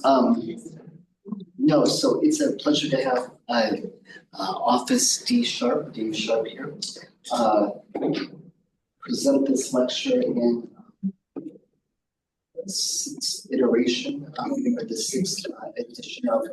Um, no, so it's a pleasure to have Office D.SHARP, Dave Sharp here, uh, present this lecture in the sixth iteration, or the sixth edition of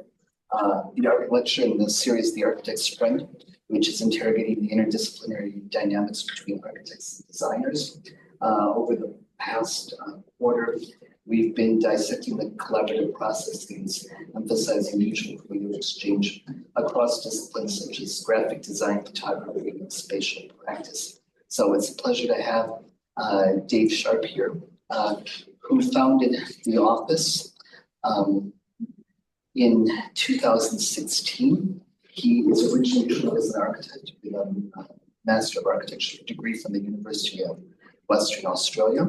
the art lecture in the series The Architect's Friend, which is interrogating the interdisciplinary dynamics between architects and designers. Over the past quarter, we've been dissecting the collaborative processes, emphasizing mutual creative exchange across disciplines such as graphic design, photography, and spatial practice. So it's a pleasure to have Dave Sharp here, who founded the office in 2016. He is originally trained as an architect with a Master of Architecture degree from the University of Western Australia.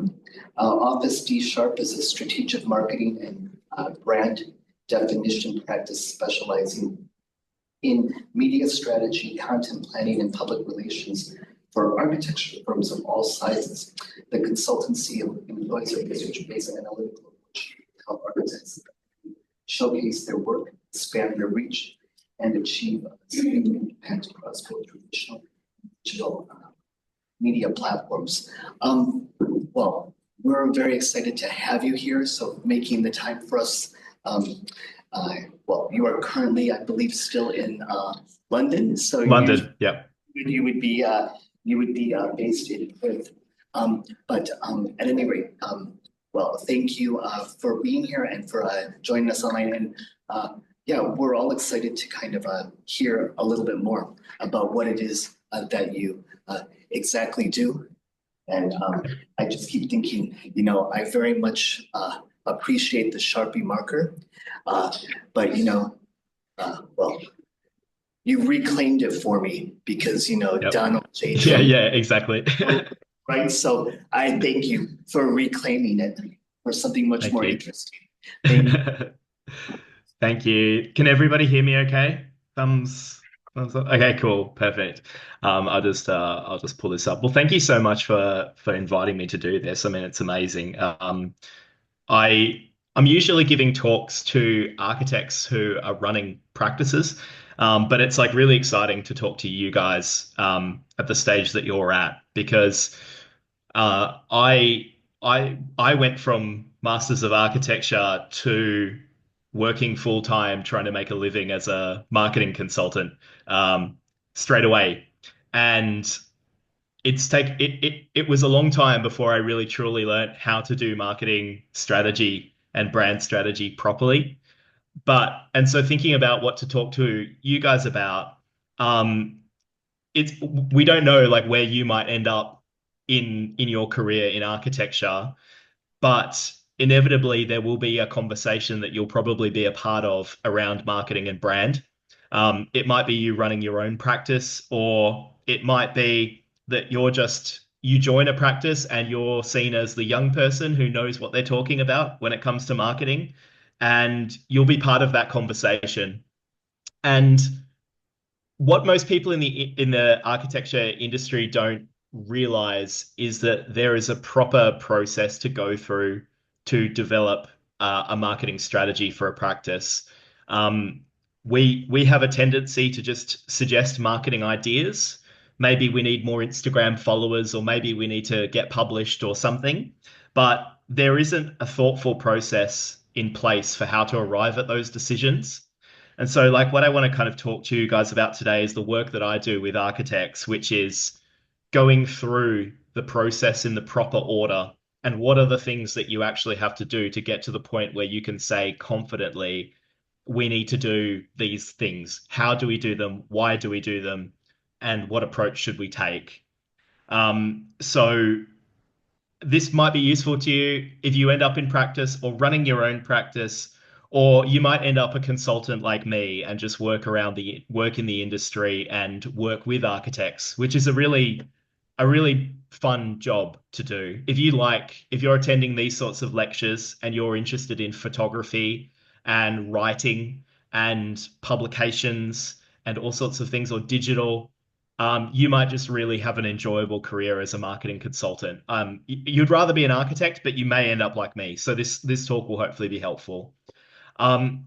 Office D.SHARP is a strategic marketing and brand definition practice specializing in media strategy, content planning, and public relations for architecture firms of all sizes. The consultancy employs a research-based analytical approach to help architects showcase their work, expand their reach, and achieve a significant impact across both traditional and digital media platforms. Well, we're very excited to have you here, so making the time for us. Well, you are currently, I believe, still in London. So London, yeah. You would be based in Perth. But at any rate, well, thank you for being here and for joining us online. And yeah, we're all excited to kind of hear a little bit more about what it is that you exactly do. And I just keep thinking, you know, I very much appreciate the Sharpie marker, but you know, well, you reclaimed it for me because, you know, Yep. Donald J. Yeah, exactly. Right? So I thank you for reclaiming it for something much more interesting. Thank you. Thank you. Can everybody hear me okay? Thumbs up. Okay, cool. Perfect. I'll just pull this up. Well, thank you so much for inviting me to do this. I mean, it's amazing. I'm usually giving talks to architects who are running practices, but it's like really exciting to talk to you guys at the stage that you're at because I went from Masters of Architecture to working full time trying to make a living as a marketing consultant straight away, and it was a long time before I really truly learned how to do marketing strategy and brand strategy properly. And so thinking about what to talk to you guys about, um, we don't know like where you might end up in your career in architecture, but inevitably there will be a conversation that you'll probably be a part of around marketing and brand. It might be you running your own practice, or it might be that you join a practice and you're seen as the young person who knows what they're talking about when it comes to marketing, and you'll be part of that conversation. And what most people in the architecture industry don't realize is that there is a proper process to go through to develop a marketing strategy for a practice. Um, we have a tendency to just suggest marketing ideas. Maybe we need more Instagram followers, or maybe we need to get published or something. But there isn't a thoughtful process in place for how to arrive at those decisions. And so, like, what I want to kind of talk to you guys about today is the work that I do with architects, which is going through the process in the proper order, and what are the things that you actually have to do to get to the point where you can say confidently, we need to do these things. How do we do them? Why do we do them? And what approach should we take? So this might be useful to you if you end up in practice or running your own practice, or you might end up a consultant like me and just work in the industry and work with architects, which is a really fun job to do. If you're attending these sorts of lectures and you're interested in photography and writing and publications and all sorts of things, or digital, you might just really have an enjoyable career as a marketing consultant. You'd rather be an architect, but you may end up like me. So this talk will hopefully be helpful. Um,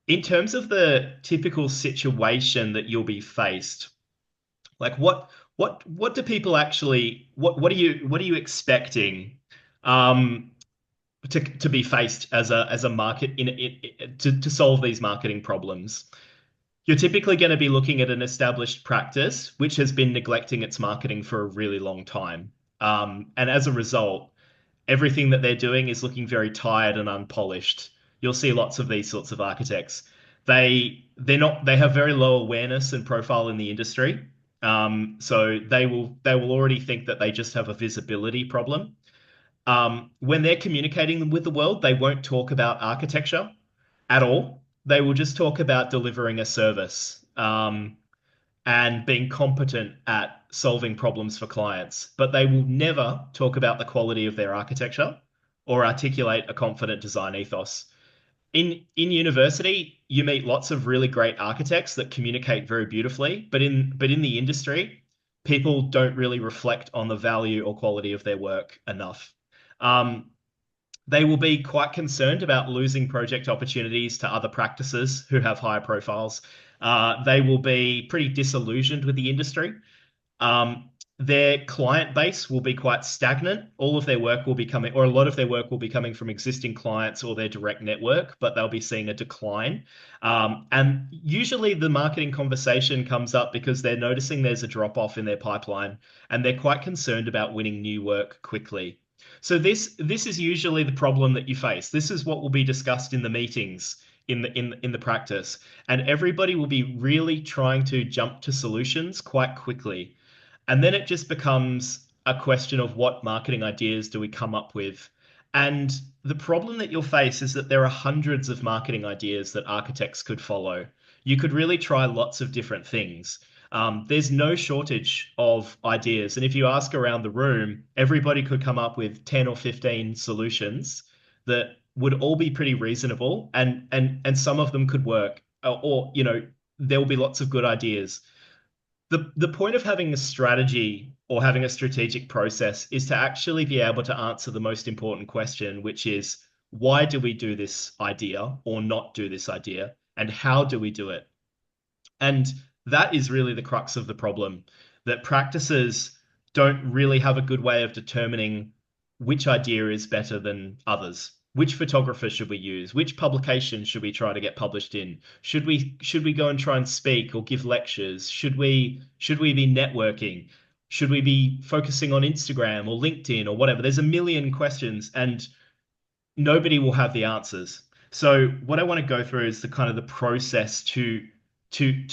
in terms of the typical situation that you'll be faced, like what do people actually what are you expecting um to be faced as a market to solve these marketing problems? You're typically going to be looking at an established practice which has been neglecting its marketing for a really long time. And as a result, everything that they're doing is looking very tired and unpolished. You'll see lots of these sorts of architects. They have very low awareness and profile in the industry. So they will already think that they just have a visibility problem. When they're communicating with the world, they won't talk about architecture at all. They will just talk about delivering a service. And being competent at solving problems for clients, but they will never talk about the quality of their architecture or articulate a confident design ethos. In university, you meet lots of really great architects that communicate very beautifully, but in the industry, people don't really reflect on the value or quality of their work enough. Um, they will be quite concerned about losing project opportunities to other practices who have higher profiles. They will be pretty disillusioned with the industry. Um, their client base will be quite stagnant. All of their work will be coming, or a lot of their work will be coming from existing clients or their direct network, but they'll be seeing a decline. And usually the marketing conversation comes up because they're noticing there's a drop off in their pipeline and they're quite concerned about winning new work quickly. So this is usually the problem that you face. This is what will be discussed in the meetings in the practice, and everybody will be really trying to jump to solutions quite quickly. And then it just becomes a question of what marketing ideas do we come up with. And the problem that you'll face is that there are hundreds of marketing ideas that architects could follow. You could really try lots of different things. There's no shortage of ideas. And if you ask around the room, everybody could come up with 10 or 15 solutions that would all be pretty reasonable and some of them could work. Or there will be lots of good ideas. The point of having a strategy or having a strategic process is to actually be able to answer the most important question, which is why do we do this idea or not do this idea, and how do we do it? And that is really the crux of the problem, that practices don't really have a good way of determining which idea is better than others. Which photographer should we use? Which publication should we try to get published in? Should we go and try and speak or give lectures? Should we be networking? Should we be focusing on Instagram or LinkedIn or whatever? There's a million questions, and nobody will have the answers. So what I want to go through is the kind of the process to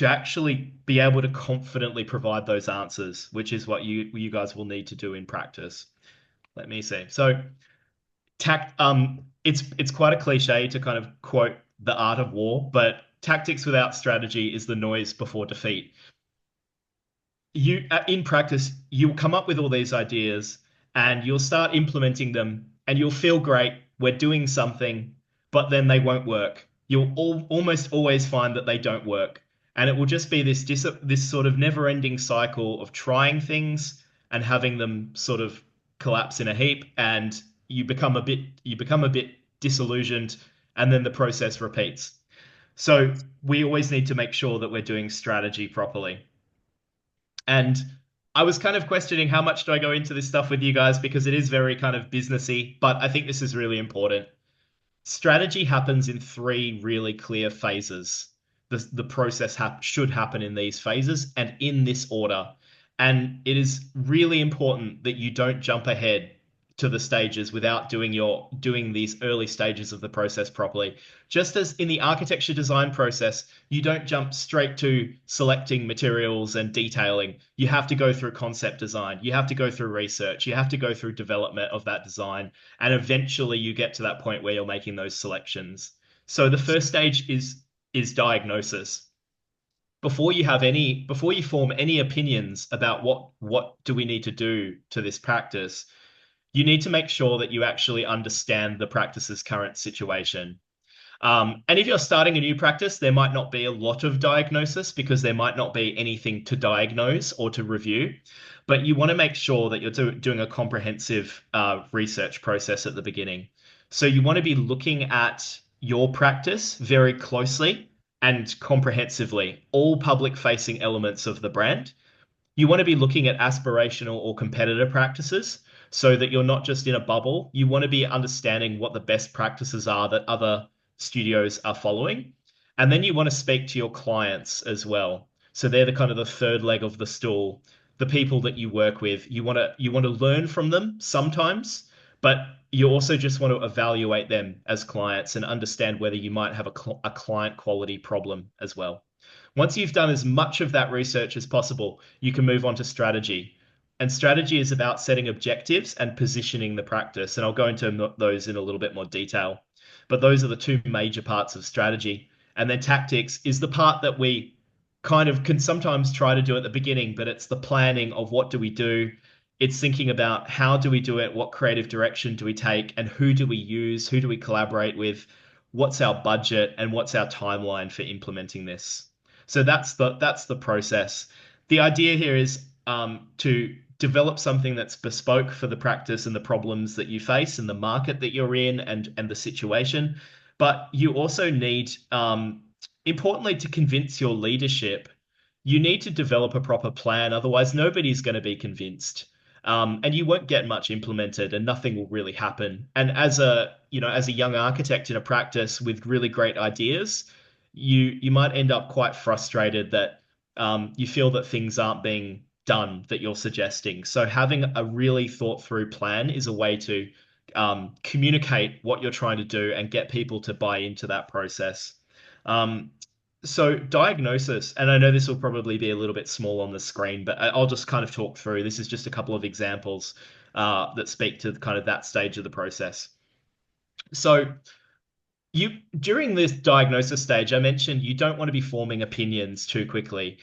actually be able to confidently provide those answers, which is what you guys will need to do in practice. Let me see. So it's quite a cliche to kind of quote the art of war, but tactics without strategy is the noise before defeat. In practice, you'll come up with all these ideas and you'll start implementing them and you'll feel great. We're doing something, but then they won't work. You'll almost always find that they don't work. And it will just be this sort of never-ending cycle of trying things and having them sort of collapse in a heap, and you become a bit disillusioned, and then the process repeats. So we always need to make sure that we're doing strategy properly. And I was kind of questioning how much do I go into this stuff with you guys because it is very kind of businessy, but I think this is really important. Strategy happens in three really clear phases. The process should happen in these phases and in this order. And it is really important that you don't jump ahead to the stages without doing these early stages of the process properly. Just as in the architecture design process, you don't jump straight to selecting materials and detailing. You have to go through concept design. You have to go through research. You have to go through development of that design. And eventually you get to that point where you're making those selections. So the first stage is diagnosis. Before you form any opinions about what do we need to do to this practice, you need to make sure that you actually understand the practice's current situation. And if you're starting a new practice, there might not be a lot of diagnosis because there might not be anything to diagnose or to review. But you want to make sure that you're doing a comprehensive research process at the beginning. So you want to be looking at your practice very closely and comprehensively, all public facing elements of the brand. You want to be looking at aspirational or competitor practices so that you're not just in a bubble. You want to be understanding what the best practices are that other studios are following. And then you want to speak to your clients as well. So they're the kind of the third leg of the stool, the people that you work with. You want to learn from them sometimes, but you also just want to evaluate them as clients and understand whether you might have a client quality problem as well. Once you've done as much of that research as possible, you can move on to strategy. And strategy is about setting objectives and positioning the practice. And I'll go into those in a little bit more detail. But those are the two major parts of strategy. And then tactics is the part that we kind of can sometimes try to do at the beginning, but it's the planning of what do we do. It's thinking about how do we do it, what creative direction do we take, and who do we use, who do we collaborate with, what's our budget, and what's our timeline for implementing this. So that's the process. The idea here is to develop something that's bespoke for the practice and the problems that you face and the market that you're in and the situation. But you also need, importantly, to convince your leadership, you need to develop a proper plan. Otherwise, nobody's going to be convinced. And you won't get much implemented and nothing will really happen. And as a young architect in a practice with really great ideas, you might end up quite frustrated that you feel that things aren't being done that you're suggesting. So having a really thought through plan is a way to communicate what you're trying to do and get people to buy into that process. Um, so diagnosis, and I know this will probably be a little bit small on the screen, but I'll just kind of talk through. This is just a couple of examples that speak to kind of that stage of the process. So you during this diagnosis stage, I mentioned you don't want to be forming opinions too quickly.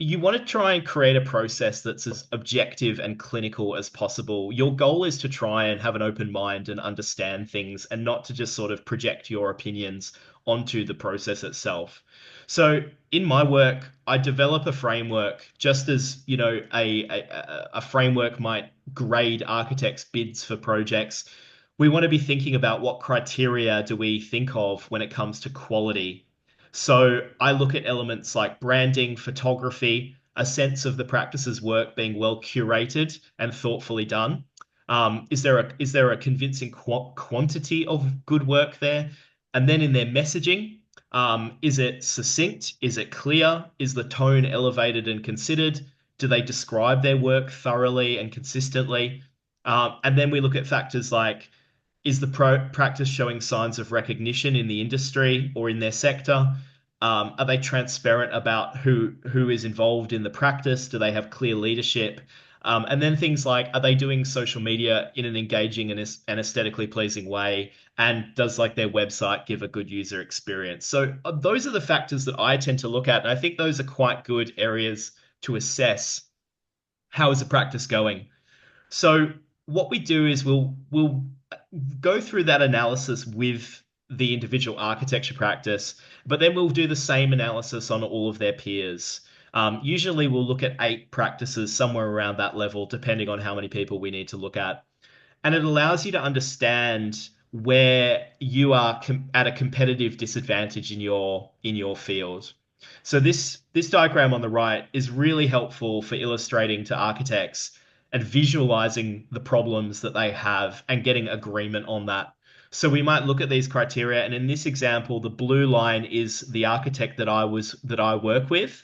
You want to try and create a process that's as objective and clinical as possible. Your goal is to try and have an open mind and understand things and not to just sort of project your opinions onto the process itself. So in my work, I develop a framework just as, a framework might grade architects' bids for projects. We want to be thinking about what criteria do we think of when it comes to quality. So I look at elements like branding, photography, a sense of the practice's work being well curated and thoughtfully done. Is there a convincing quantity of good work there? And then in their messaging, is it succinct? Is it clear? Is the tone elevated and considered? Do they describe their work thoroughly and consistently? And then we look at factors like, is the practice showing signs of recognition in the industry or in their sector? Are they transparent about who is involved in the practice? Do they have clear leadership? And then things like, are they doing social media in an engaging and aesthetically pleasing way? And does like their website give a good user experience? So those are the factors that I tend to look at. And I think those are quite good areas to assess how is the practice going. So what we do is we'll go through that analysis with the individual architecture practice, but then we'll do the same analysis on all of their peers. Usually we'll look at 8 practices, somewhere around that level, depending on how many people we need to look at. And it allows you to understand where you are at a competitive disadvantage in your field. So this diagram on the right is really helpful for illustrating to architects and visualizing the problems that they have and getting agreement on that. So we might look at these criteria, and in this example, the blue line is the architect that I work with.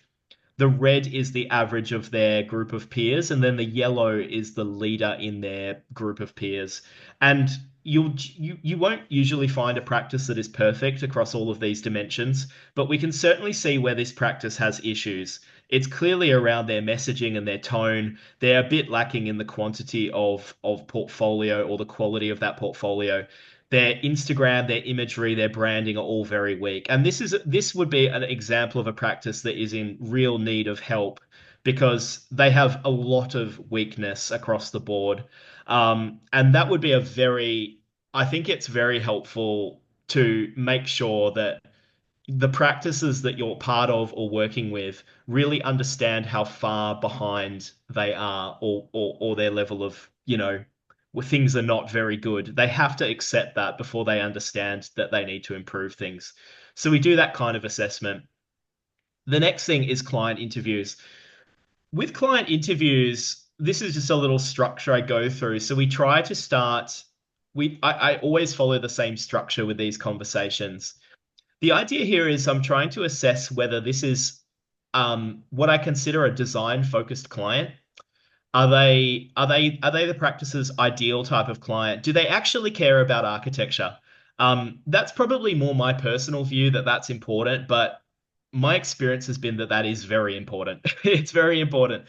The red is the average of their group of peers, and then the yellow is the leader in their group of peers. And you won't usually find a practice that is perfect across all of these dimensions, but we can certainly see where this practice has issues. It's clearly around their messaging and their tone. They're a bit lacking in the quantity of portfolio or the quality of that portfolio. Their Instagram, their imagery, their branding are all very weak. And this would be an example of a practice that is in real need of help because they have a lot of weakness across the board. And that would be I think it's very helpful to make sure that the practices that you're part of or working with really understand how far behind they are or their level of, where things are not very good. They have to accept that before they understand that they need to improve things. So we do that kind of assessment. The next thing is client interviews. With client interviews, this is just a little structure I go through. So we try to start, I always follow the same structure with these conversations. The idea here is I'm trying to assess whether this is what I consider a design focused client. Are they the practice's ideal type of client? Do they actually care about architecture? That's probably more my personal view that that's important, but my experience has been that that is very important. It's very important.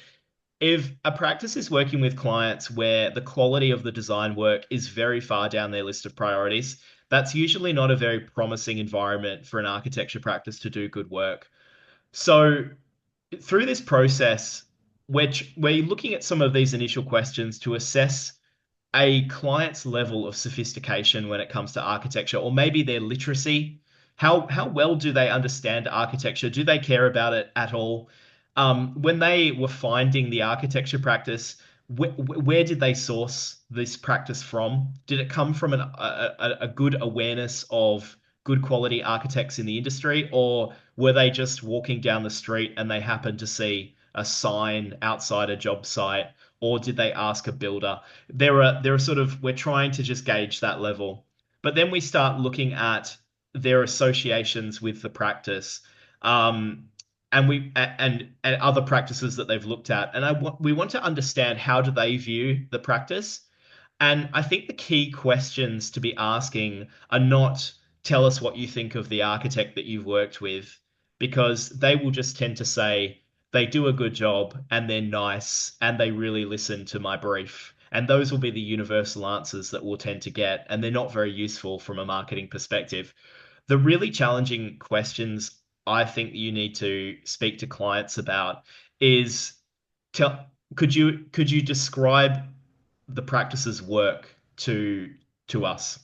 If a practice is working with clients where the quality of the design work is very far down their list of priorities, that's usually not a very promising environment for an architecture practice to do good work. So through this process, which we're looking at some of these initial questions to assess a client's level of sophistication when it comes to architecture, or maybe their literacy. How well do they understand architecture? Do they care about it at all? When they were finding the architecture practice, where did they source this practice from? Did it come from a good awareness of good quality architects in the industry, or were they just walking down the street and they happened to see a sign outside a job site, or did they ask a builder? There are sort of we're trying to just gauge that level, but then we start looking at their associations with the practice, and other practices that they've looked at, and we want to understand how do they view the practice. And I think the key questions to be asking are not tell us what you think of the architect that you've worked with, because they will just tend to say they do a good job and they're nice and they really listen to my brief. And those will be the universal answers that we'll tend to get, and they're not very useful from a marketing perspective. The really challenging questions I think you need to speak to clients about is tell could you describe the practice's work to us.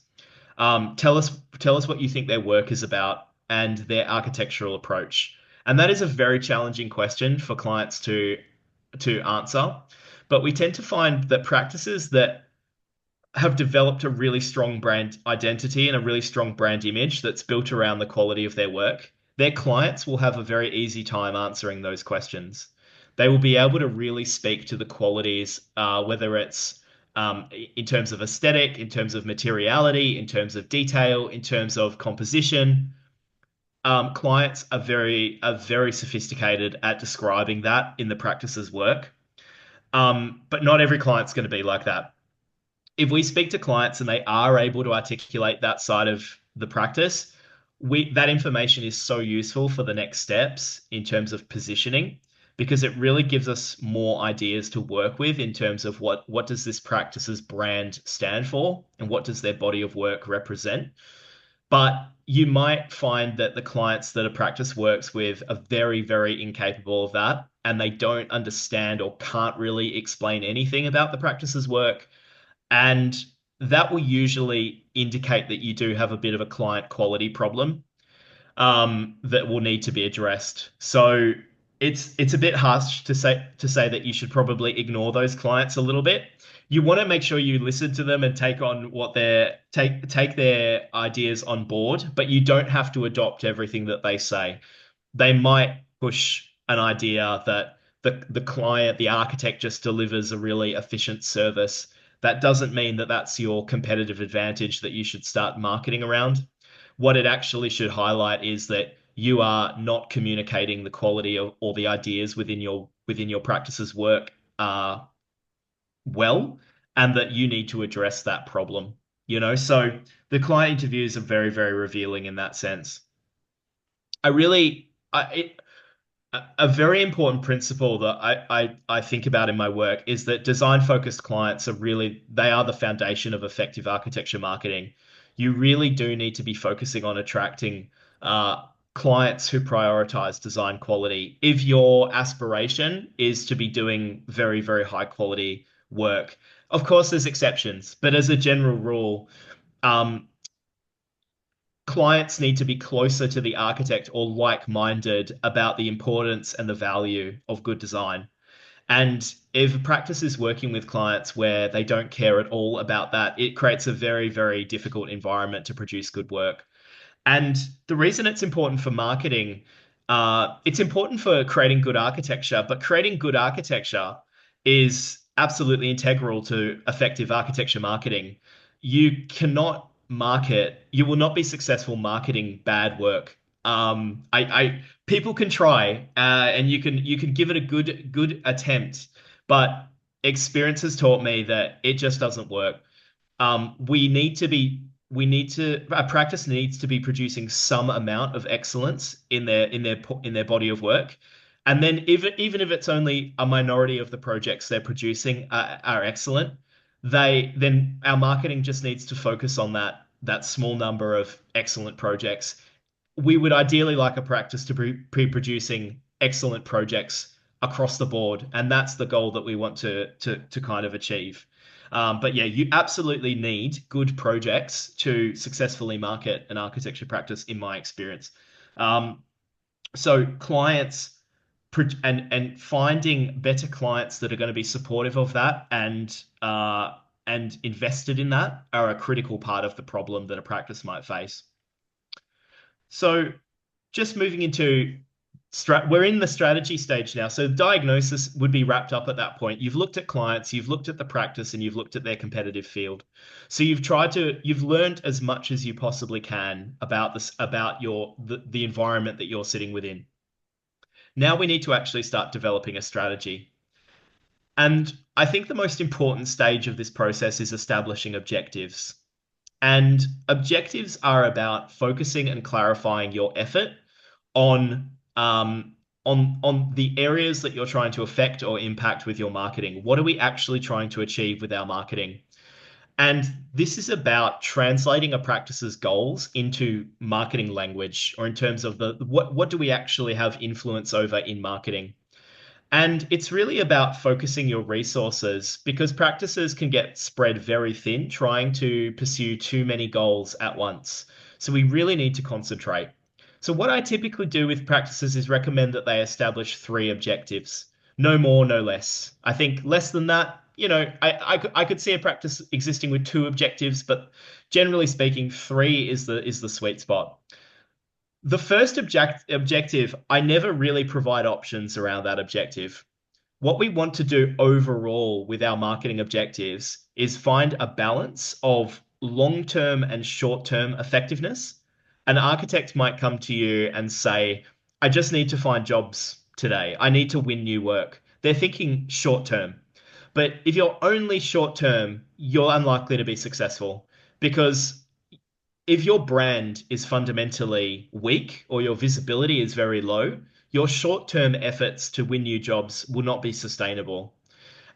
Tell us what you think their work is about and their architectural approach. And that is a very challenging question for clients to answer. But we tend to find that practices that have developed a really strong brand identity and a really strong brand image that's built around the quality of their work, their clients will have a very easy time answering those questions. They will be able to really speak to the qualities, whether it's in terms of aesthetic, in terms of materiality, in terms of detail, in terms of composition. Clients are very sophisticated at describing that in the practice's work, but not every client's going to be like that. If we speak to clients and they are able to articulate that side of the practice, that information is so useful for the next steps in terms of positioning, because it really gives us more ideas to work with in terms of what does this practice's brand stand for and what does their body of work represent. But you might find that the clients that a practice works with are very, very incapable of that, and they don't understand or can't really explain anything about the practice's work, and that will usually indicate that you do have a bit of a client quality problem, that will need to be addressed. So it's a bit harsh to say that you should probably ignore those clients a little bit. You want to make sure you listen to them and take on what their take their ideas on board, but you don't have to adopt everything that they say. They might push an idea that the client, the architect, just delivers a really efficient service. That doesn't mean that that's your competitive advantage that you should start marketing around. What it actually should highlight is that you are not communicating the quality of or the ideas within your practice's work well, and that you need to address that problem. So the client interviews are very, very revealing in that sense. I really, a very important principle that I think about in my work is that design focused clients they are the foundation of effective architecture marketing. You really do need to be focusing on attracting clients who prioritize design quality if your aspiration is to be doing very, very high quality work. Of course, there's exceptions, but as a general rule, um, clients need to be closer to the architect or like-minded about the importance and the value of good design. And if a practice is working with clients where they don't care at all about that, it creates a very, very difficult environment to produce good work. And the reason it's important for marketing, it's important for creating good architecture, but creating good architecture is absolutely integral to effective architecture marketing. You cannot market, you will not be successful marketing bad work. People can try, and you can give it a good attempt, but experience has taught me that it just doesn't work. We need to a practice needs to be producing some amount of excellence in their body of work, and then even if it's only a minority of the projects they're producing are excellent, they then our marketing just needs to focus on that small number of excellent projects. We would ideally like a practice to be producing excellent projects across the board, and that's the goal that we want to kind of achieve. But yeah, you absolutely need good projects to successfully market an architecture practice, in my experience. Um, so clients and finding better clients that are going to be supportive of that and invested in that are a critical part of the problem that a practice might face. So just moving into we're in the strategy stage now. So diagnosis would be wrapped up at that point. You've looked at clients, you've looked at the practice, and you've looked at their competitive field. So you've learned as much as you possibly can about the environment that you're sitting within. Now we need to actually start developing a strategy. And I think the most important stage of this process is establishing objectives. And objectives are about focusing and clarifying your effort on on the areas that you're trying to affect or impact with your marketing. What are we actually trying to achieve with our marketing? And this is about translating a practice's goals into marketing language, or in terms of the what do we actually have influence over in marketing? And it's really about focusing your resources, because practices can get spread very thin trying to pursue too many goals at once. So we really need to concentrate. So what I typically do with practices is recommend that they establish three objectives. No more, no less. I think less than that, I could see a practice existing with two objectives, but generally speaking, three is the sweet spot. The first objective, I never really provide options around that objective. What we want to do overall with our marketing objectives is find a balance of long-term and short-term effectiveness. An architect might come to you and say, I just need to find jobs today. I need to win new work. They're thinking short-term. But if you're only short-term, you're unlikely to be successful, because if your brand is fundamentally weak or your visibility is very low, your short-term efforts to win new jobs will not be sustainable.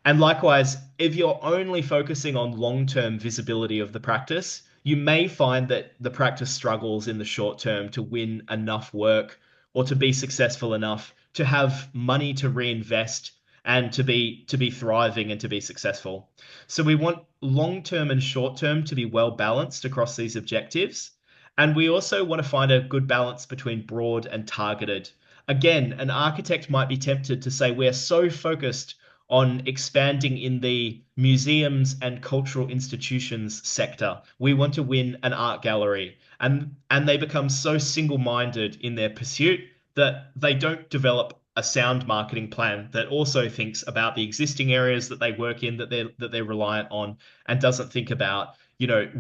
And likewise, if you're only focusing on long-term visibility of the practice, you may find that the practice struggles in the short term to win enough work or to be successful enough to have money to reinvest and to be thriving and to be successful. So we want long-term and short-term to be well balanced across these objectives. And we also want to find a good balance between broad and targeted. Again, an architect might be tempted to say we're so focused on expanding in the museums and cultural institutions sector. We want to win an art gallery. And they become so single-minded in their pursuit that they don't develop a sound marketing plan that also thinks about the existing areas that they work in, that they're reliant on, and doesn't think about,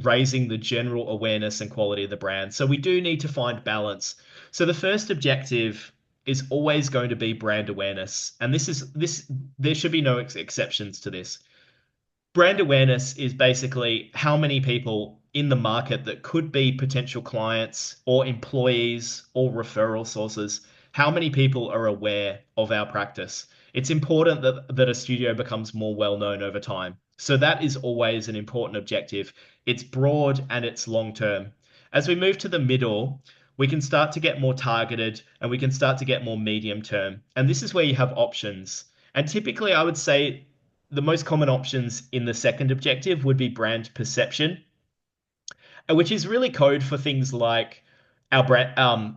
raising the general awareness and quality of the brand. So we do need to find balance. So the first objective is always going to be brand awareness. And there should be no exceptions to this. Brand awareness is basically how many people in the market that could be potential clients or employees or referral sources, how many people are aware of our practice. It's important that a studio becomes more well known over time. So that is always an important objective. It's broad and it's long term. As we move to the middle, we can start to get more targeted and we can start to get more medium term. And this is where you have options. And typically, I would say the most common options in the second objective would be brand perception, which is really code for things like our brand.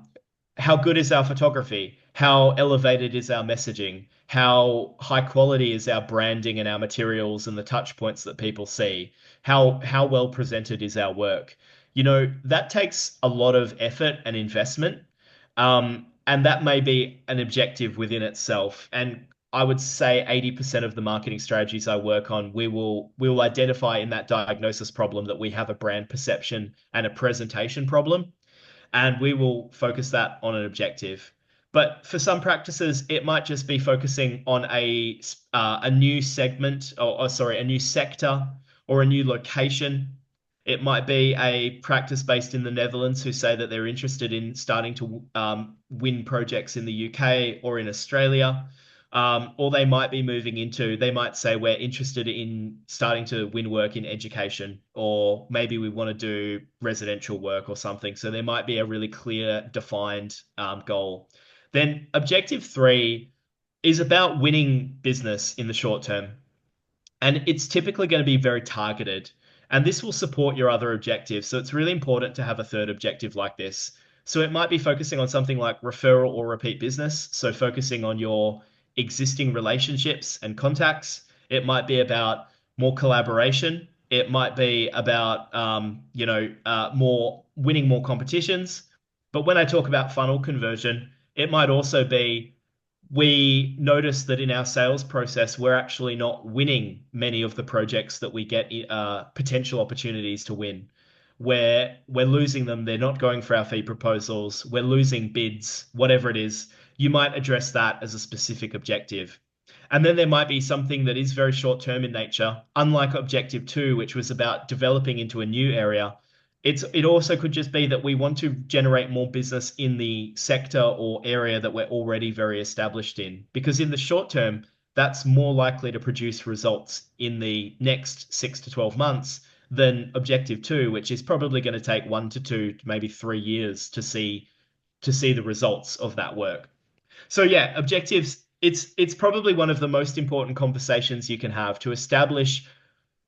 how good is our photography? How elevated is our messaging? How high quality is our branding and our materials and the touch points that people see? How well presented is our work? You know, that takes a lot of effort and investment. And that may be an objective within itself. And I would say 80% of the marketing strategies I work on, we will identify in that diagnosis problem that we have a brand perception and a presentation problem, and we will focus that on an objective. But for some practices, it might just be focusing on a new segment, or sorry, a new sector or a new location. It might be a practice based in the Netherlands who say that they're interested in starting to win projects in the UK or in Australia. Or they might be moving into, they might say, we're interested in starting to win work in education, or maybe we want to do residential work or something. So there might be a really clear, defined goal. Then objective three is about winning business in the short term. And it's typically going to be very targeted. And this will support your other objectives. So it's really important to have a third objective like this. So it might be focusing on something like referral or repeat business. So focusing on your existing relationships and contacts. It might be about more collaboration. It might be about, more winning more competitions. But when I talk about funnel conversion, it might also be we notice that in our sales process, we're actually not winning many of the projects that we get potential opportunities to win. Where we're losing them, they're not going for our fee proposals, we're losing bids, whatever it is. You might address that as a specific objective. And then there might be something that is very short term in nature, unlike objective two, which was about developing into a new area. It also could just be that we want to generate more business in the sector or area that we're already very established in. Because in the short term, that's more likely to produce results in the next 6 to 12 months than objective two, which is probably going to take 1 to 2, maybe 3 years to see the results of that work. So yeah, objectives, it's probably one of the most important conversations you can have to establish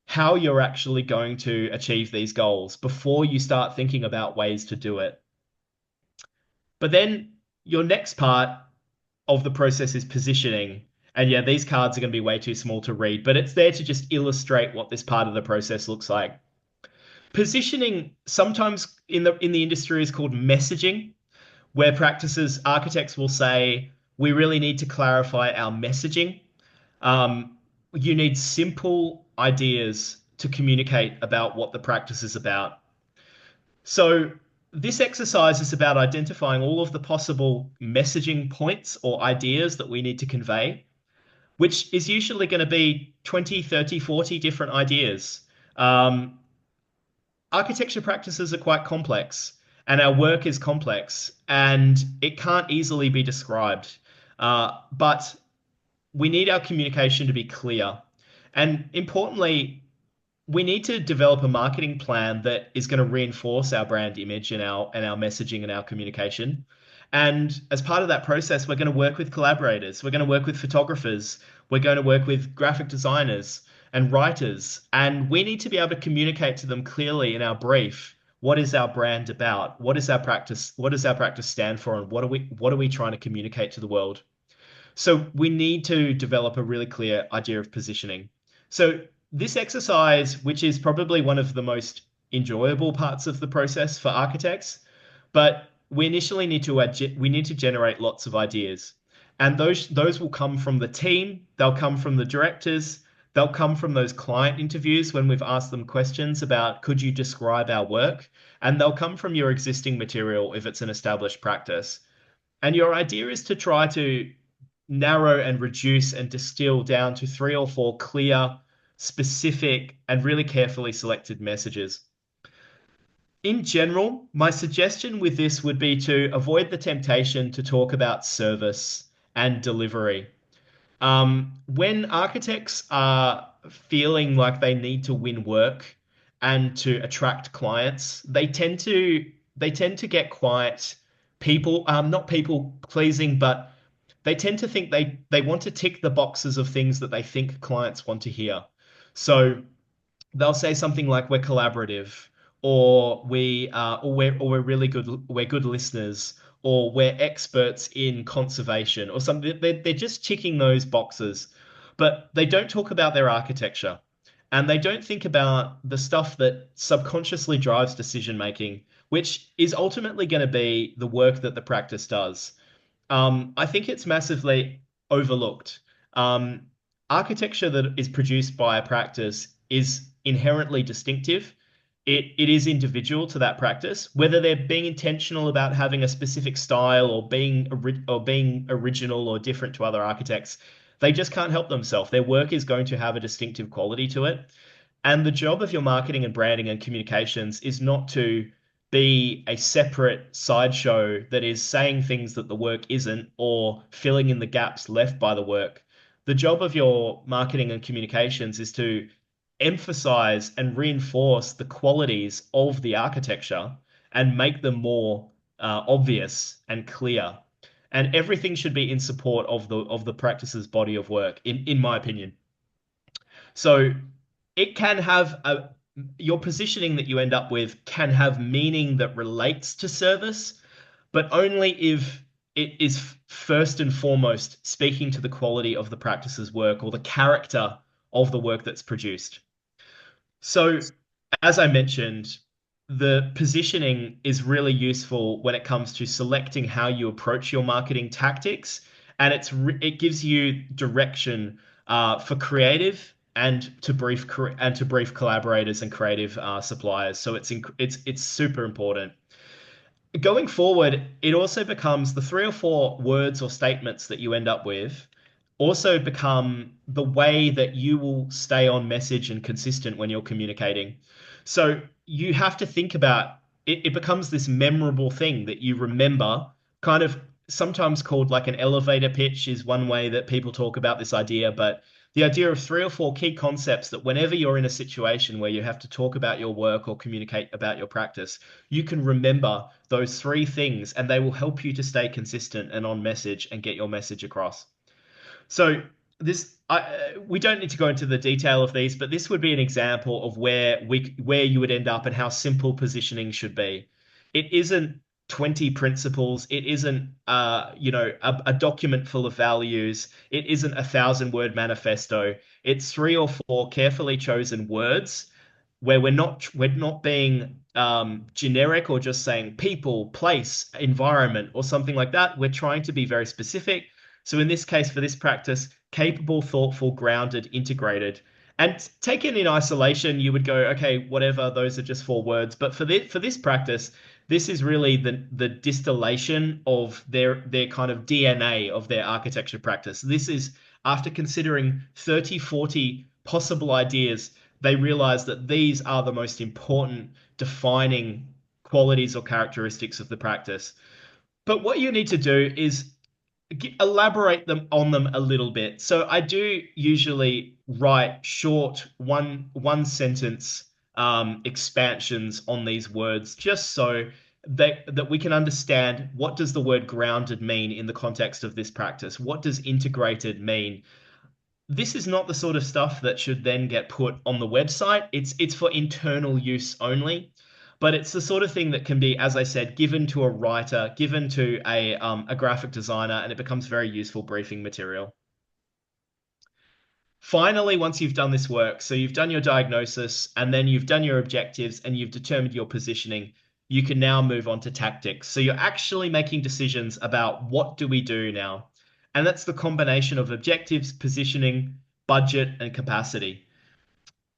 how you're actually going to achieve these goals before you start thinking about ways to do it. But then your next part of the process is positioning. And yeah, these cards are going to be way too small to read, but it's there to just illustrate what this part of the process looks like. Positioning sometimes in the industry is called messaging, where practices architects will say, we really need to clarify our messaging. You need simple ideas to communicate about what the practice is about. So, this exercise is about identifying all of the possible messaging points or ideas that we need to convey, which is usually going to be 20, 30, 40 different ideas. Um, Architecture practices are quite complex, and our work is complex, and it can't easily be described. But we need our communication to be clear. And importantly, we need to develop a marketing plan that is going to reinforce our brand image and our messaging and our communication. And as part of that process, we're going to work with collaborators, we're going to work with photographers, we're going to work with graphic designers and writers, and we need to be able to communicate to them clearly in our brief. What is our brand about? What is our practice? What does our practice stand for? And what are we trying to communicate to the world? So we need to develop a really clear idea of positioning. So this exercise, which is probably one of the most enjoyable parts of the process for architects, but we initially need to generate lots of ideas. And those will come from the team, they'll come from the directors, they'll come from those client interviews when we've asked them questions about could you describe our work? And they'll come from your existing material if it's an established practice. And your idea is to try to narrow and reduce and distill down to 3 or 4 clear, specific, and really carefully selected messages. In general, my suggestion with this would be to avoid the temptation to talk about service and delivery. When architects are feeling like they need to win work and to attract clients, they tend to get quite not people pleasing, but they tend to think they want to tick the boxes of things that they think clients want to hear. So they'll say something like we're collaborative, or we're really good, we're good listeners, or we're experts in conservation or something. They're just ticking those boxes, but they don't talk about their architecture and they don't think about the stuff that subconsciously drives decision making, which is ultimately going to be the work that the practice does. I think it's massively overlooked. Um, Architecture that is produced by a practice is inherently distinctive. It is individual to that practice, whether they're being intentional about having a specific style or being original or different to other architects. They just can't help themselves. Their work is going to have a distinctive quality to it. And the job of your marketing and branding and communications is not to be a separate sideshow that is saying things that the work isn't or filling in the gaps left by the work. The job of your marketing and communications is to emphasize and reinforce the qualities of the architecture and make them more obvious and clear. And everything should be in support of the practice's body of work, in my opinion. So it can have your positioning that you end up with can have meaning that relates to service, but only if it is first and foremost speaking to the quality of the practice's work or the character of the work that's produced. So, as I mentioned, the positioning is really useful when it comes to selecting how you approach your marketing tactics, and it gives you direction for creative and to brief collaborators and creative suppliers. So it's super important. Going forward, it also becomes the three or four words or statements that you end up with also become the way that you will stay on message and consistent when you're communicating. So you have to think about it, it becomes this memorable thing that you remember, kind of sometimes called like an elevator pitch is one way that people talk about this idea, but the idea of three or four key concepts that whenever you're in a situation where you have to talk about your work or communicate about your practice, you can remember those three things and they will help you to stay consistent and on message and get your message across. So we don't need to go into the detail of these, but this would be an example of where you would end up and how simple positioning should be. It isn't 20 principles. It isn't a document full of values. It isn't 1,000 word manifesto. It's three or four carefully chosen words where we're not being generic or just saying people, place, environment, or something like that. We're trying to be very specific. So in this case, for this practice, capable, thoughtful, grounded, integrated. And taken in isolation, you would go, okay, whatever, those are just four words. But for this practice, this is really the distillation of their kind of DNA of their architecture practice. This is after considering 30, 40 possible ideas, they realize that these are the most important defining qualities or characteristics of the practice. But what you need to do is elaborate them on them a little bit. So I do usually write short one sentence expansions on these words just so that we can understand what does the word grounded mean in the context of this practice? What does integrated mean? This is not the sort of stuff that should then get put on the website. It's for internal use only. But it's the sort of thing that can be, as I said, given to a writer, given to a graphic designer, and it becomes very useful briefing material. Finally, once you've done this work, so you've done your diagnosis and then you've done your objectives and you've determined your positioning, you can now move on to tactics. So you're actually making decisions about what do we do now? And that's the combination of objectives, positioning, budget, and capacity.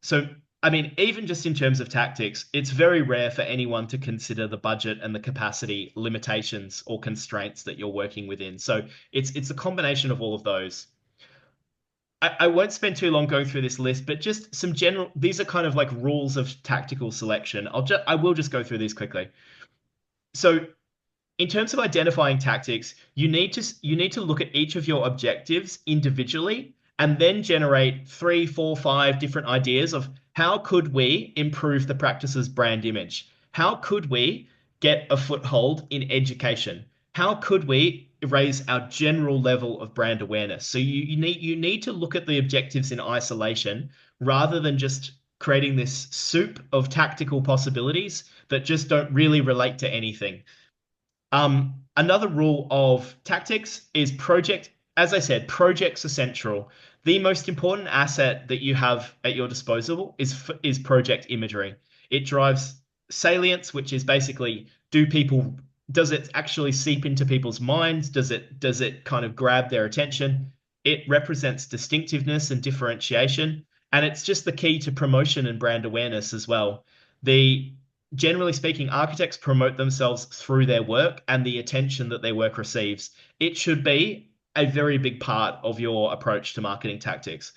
So, I mean, even just in terms of tactics, it's very rare for anyone to consider the budget and the capacity limitations or constraints that you're working within. So it's a combination of all of those. I won't spend too long going through this list, but just some general, these are kind of like rules of tactical selection. I will just go through these quickly. So in terms of identifying tactics, you need to look at each of your objectives individually and then generate three, four, five different ideas of how could we improve the practice's brand image? How could we get a foothold in education? How could we raise our general level of brand awareness? So you need to look at the objectives in isolation rather than just creating this soup of tactical possibilities that just don't really relate to anything. Another rule of tactics is project. As I said, projects are central. The most important asset that you have at your disposal is project imagery. It drives salience, which is basically does it actually seep into people's minds? Does it kind of grab their attention? It represents distinctiveness and differentiation, and it's just the key to promotion and brand awareness as well. The Generally speaking, architects promote themselves through their work and the attention that their work receives. It should be a very big part of your approach to marketing tactics.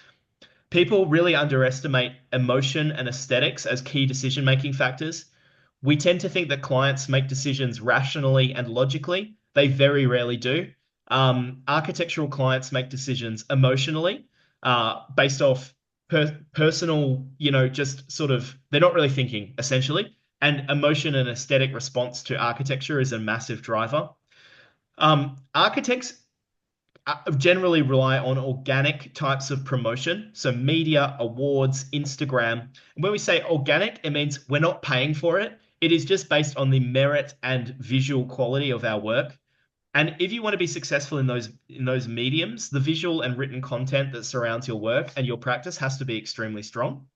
People really underestimate emotion and aesthetics as key decision-making factors. We tend to think that clients make decisions rationally and logically. They very rarely do. Architectural clients make decisions emotionally, based off personal, just sort of, they're not really thinking, essentially. And emotion and aesthetic response to architecture is a massive driver. Architects generally rely on organic types of promotion, so media, awards, Instagram. When we say organic, it means we're not paying for it. It is just based on the merit and visual quality of our work. And if you want to be successful in those mediums, the visual and written content that surrounds your work and your practice has to be extremely strong.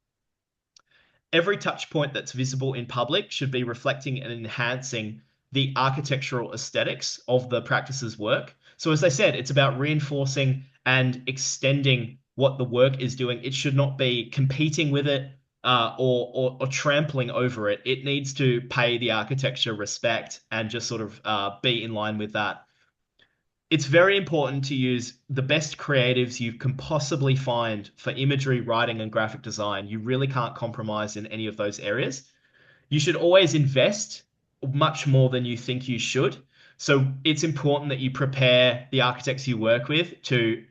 Every touch point that's visible in public should be reflecting and enhancing the architectural aesthetics of the practice's work. So, as I said, it's about reinforcing and extending what the work is doing. It should not be competing with it, or trampling over it. It needs to pay the architecture respect and just sort of be in line with that. It's very important to use the best creatives you can possibly find for imagery, writing, and graphic design. You really can't compromise in any of those areas. You should always invest much more than you think you should. So it's important that you prepare the architects you work with to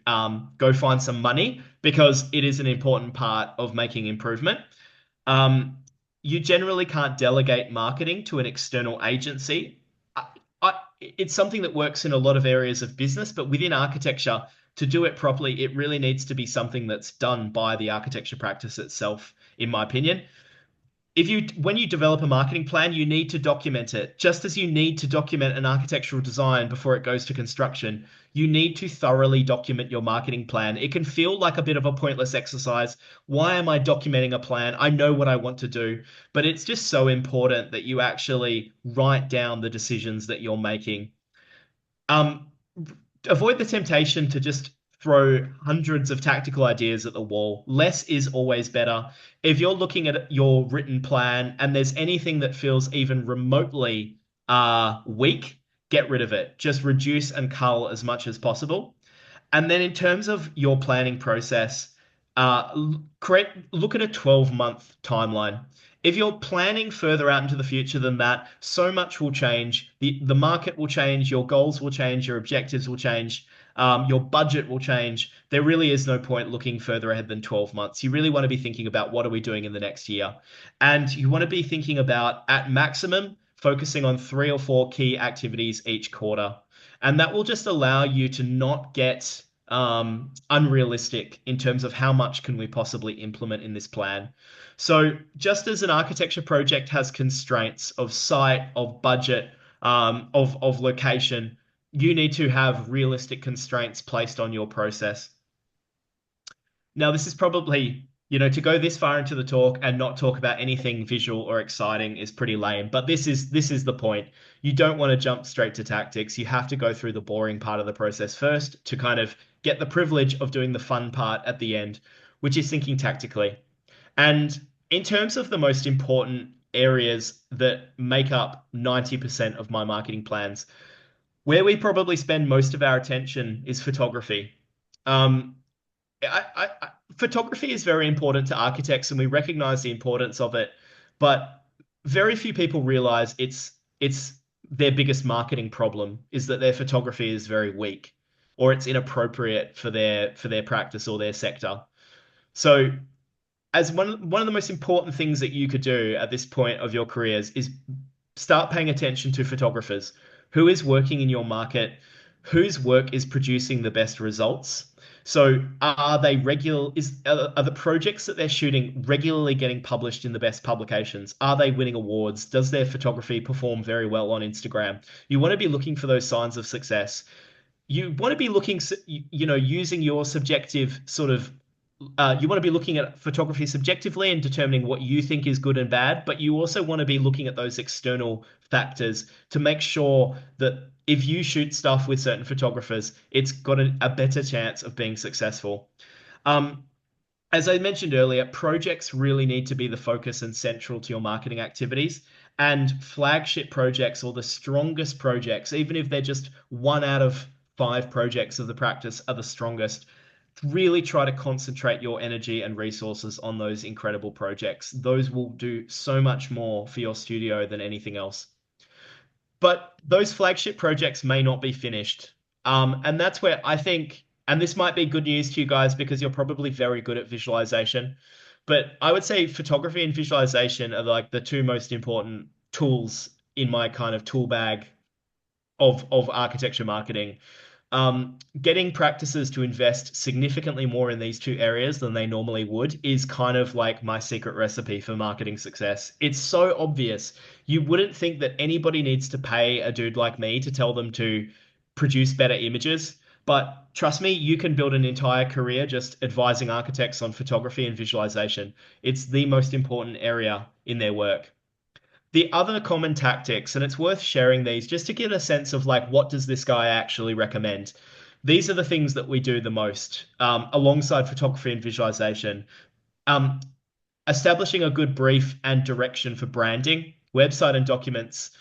go find some money, because it is an important part of making improvement. Um, you generally can't delegate marketing to an external agency. It's something that works in a lot of areas of business, but within architecture, to do it properly, it really needs to be something that's done by the architecture practice itself, in my opinion. When you develop a marketing plan, you need to document it. Just as you need to document an architectural design before it goes to construction, you need to thoroughly document your marketing plan. It can feel like a bit of a pointless exercise. Why am I documenting a plan? I know what I want to do, but it's just so important that you actually write down the decisions that you're making. Um, Avoid the temptation to just throw hundreds of tactical ideas at the wall. Less is always better. If you're looking at your written plan and there's anything that feels even remotely weak, get rid of it. Just reduce and cull as much as possible. And then in terms of your planning process, look at a 12-month timeline. If you're planning further out into the future than that, so much will change. The market will change, your goals will change, your objectives will change, your budget will change. There really is no point looking further ahead than 12 months. You really want to be thinking about what are we doing in the next year. And you want to be thinking about, at maximum, focusing on 3 or 4 key activities each quarter. And that will just allow you to not get unrealistic in terms of how much can we possibly implement in this plan. So just as an architecture project has constraints of site, of budget, of location, you need to have realistic constraints placed on your process. Now, this is probably, to go this far into the talk and not talk about anything visual or exciting is pretty lame. But this is the point. You don't want to jump straight to tactics. You have to go through the boring part of the process first to kind of get the privilege of doing the fun part at the end, which is thinking tactically. And in terms of the most important areas that make up 90% of my marketing plans, where we probably spend most of our attention is photography. Um, Photography is very important to architects, and we recognize the importance of it, but very few people realize it's their biggest marketing problem is that their photography is very weak, or it's inappropriate for their practice or their sector. So, as one of the most important things that you could do at this point of your careers is start paying attention to photographers. Who is working in your market? Whose work is producing the best results? So are they regular are the projects that they're shooting regularly getting published in the best publications? Are they winning awards? Does their photography perform very well on Instagram? You want to be looking for those signs of success. You want to be looking, using your subjective sort of you want to be looking at photography subjectively and determining what you think is good and bad, but you also want to be looking at those external factors to make sure that if you shoot stuff with certain photographers, it's got a better chance of being successful. Um, as I mentioned earlier, projects really need to be the focus and central to your marketing activities. And flagship projects or the strongest projects, even if they're just one out of five projects of the practice, are the strongest. Really try to concentrate your energy and resources on those incredible projects. Those will do so much more for your studio than anything else. But those flagship projects may not be finished. And that's where I think, and this might be good news to you guys because you're probably very good at visualization. But I would say photography and visualization are like the two most important tools in my kind of tool bag of architecture marketing. Getting practices to invest significantly more in these two areas than they normally would is kind of like my secret recipe for marketing success. It's so obvious. You wouldn't think that anybody needs to pay a dude like me to tell them to produce better images. But trust me, you can build an entire career just advising architects on photography and visualization. It's the most important area in their work. The other common tactics, and it's worth sharing these just to get a sense of like what does this guy actually recommend. These are the things that we do the most alongside photography and visualization. Um, Establishing a good brief and direction for branding, website and documents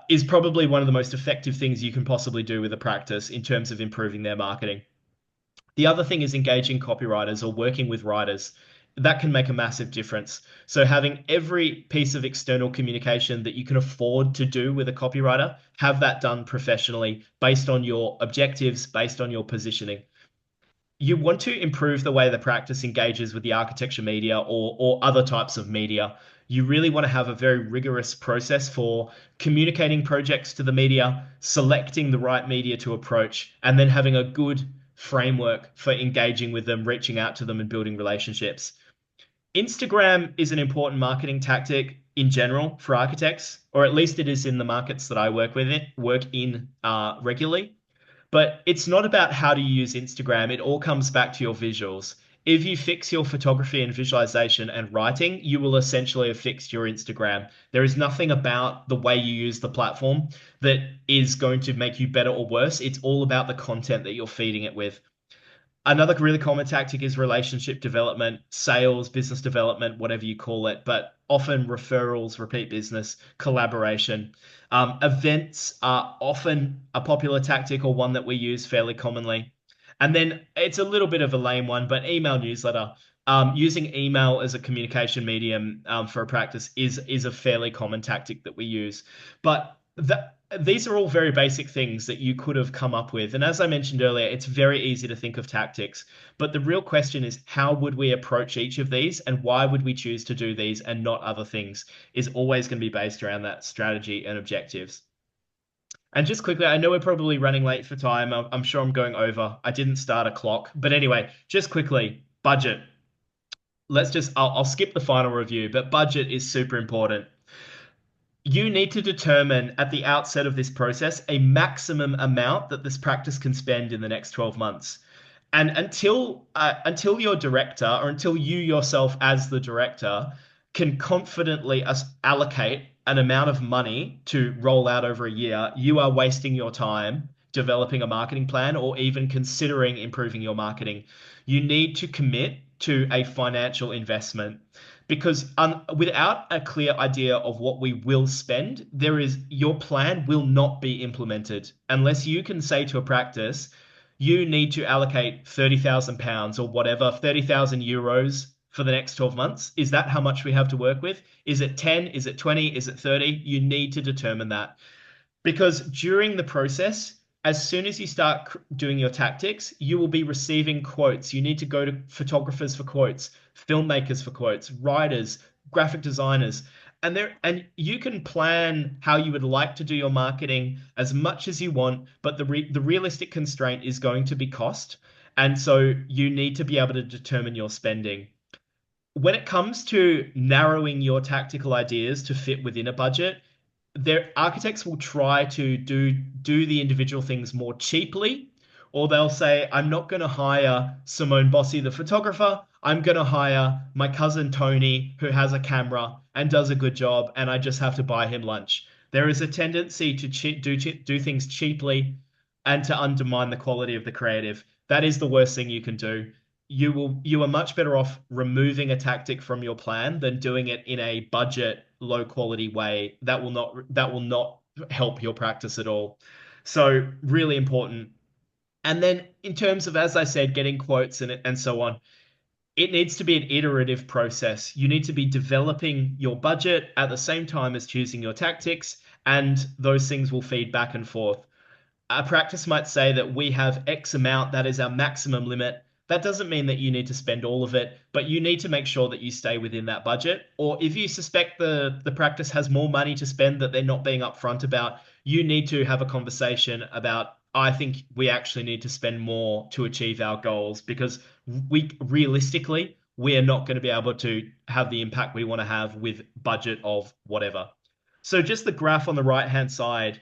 is probably one of the most effective things you can possibly do with a practice in terms of improving their marketing. The other thing is engaging copywriters or working with writers. That can make a massive difference. So having every piece of external communication that you can afford to do with a copywriter, have that done professionally based on your objectives, based on your positioning. You want to improve the way the practice engages with the architecture media or other types of media. You really want to have a very rigorous process for communicating projects to the media, selecting the right media to approach, and then having a good framework for engaging with them, reaching out to them, and building relationships. Instagram is an important marketing tactic in general for architects, or at least it is in the markets that I work in regularly. But it's not about how to use Instagram. It all comes back to your visuals. If you fix your photography and visualization and writing, you will essentially have fixed your Instagram. There is nothing about the way you use the platform that is going to make you better or worse. It's all about the content that you're feeding it with. Another really common tactic is relationship development, sales, business development, whatever you call it, but often referrals, repeat business, collaboration. Events are often a popular tactic or one that we use fairly commonly. And then it's a little bit of a lame one, but email newsletter. Using email as a communication medium for a practice is a fairly common tactic that we use. But these are all very basic things that you could have come up with. And as I mentioned earlier, it's very easy to think of tactics. But the real question is, how would we approach each of these and why would we choose to do these and not other things is always going to be based around that strategy and objectives. And just quickly, I know we're probably running late for time. I'm sure I'm going over. I didn't start a clock. But anyway, just quickly, budget. I'll skip the final review, but budget is super important. You need to determine at the outset of this process a maximum amount that this practice can spend in the next 12 months. And until your director or until you yourself as the director can confidently allocate an amount of money to roll out over a year, you are wasting your time developing a marketing plan or even considering improving your marketing. You need to commit to a financial investment because without a clear idea of what we will spend, your plan will not be implemented unless you can say to a practice, you need to allocate £30,000 or whatever, 30,000 euros for the next 12 months. Is that how much we have to work with? Is it 10? Is it 20? Is it 30? You need to determine that. Because during the process, as soon as you start doing your tactics, you will be receiving quotes. You need to go to photographers for quotes, filmmakers for quotes, writers, graphic designers. And you can plan how you would like to do your marketing as much as you want, but the realistic constraint is going to be cost. And so you need to be able to determine your spending. When it comes to narrowing your tactical ideas to fit within a budget, their architects will try to do the individual things more cheaply, or they'll say, I'm not going to hire Simone Bossi, the photographer. I'm going to hire my cousin Tony, who has a camera and does a good job, and I just have to buy him lunch. There is a tendency to do things cheaply and to undermine the quality of the creative. That is the worst thing you can do. You are much better off removing a tactic from your plan than doing it in a budget low quality way that will not help your practice at all. So really important. And then in terms of, as I said, getting quotes and so on, it needs to be an iterative process. You need to be developing your budget at the same time as choosing your tactics, and those things will feed back and forth. A practice might say that we have X amount, that is our maximum limit. That doesn't mean that you need to spend all of it, but you need to make sure that you stay within that budget. Or if you suspect the practice has more money to spend that they're not being upfront about, you need to have a conversation about, I think we actually need to spend more to achieve our goals because we realistically, we are not going to be able to have the impact we want to have with budget of whatever. So just the graph on the right-hand side,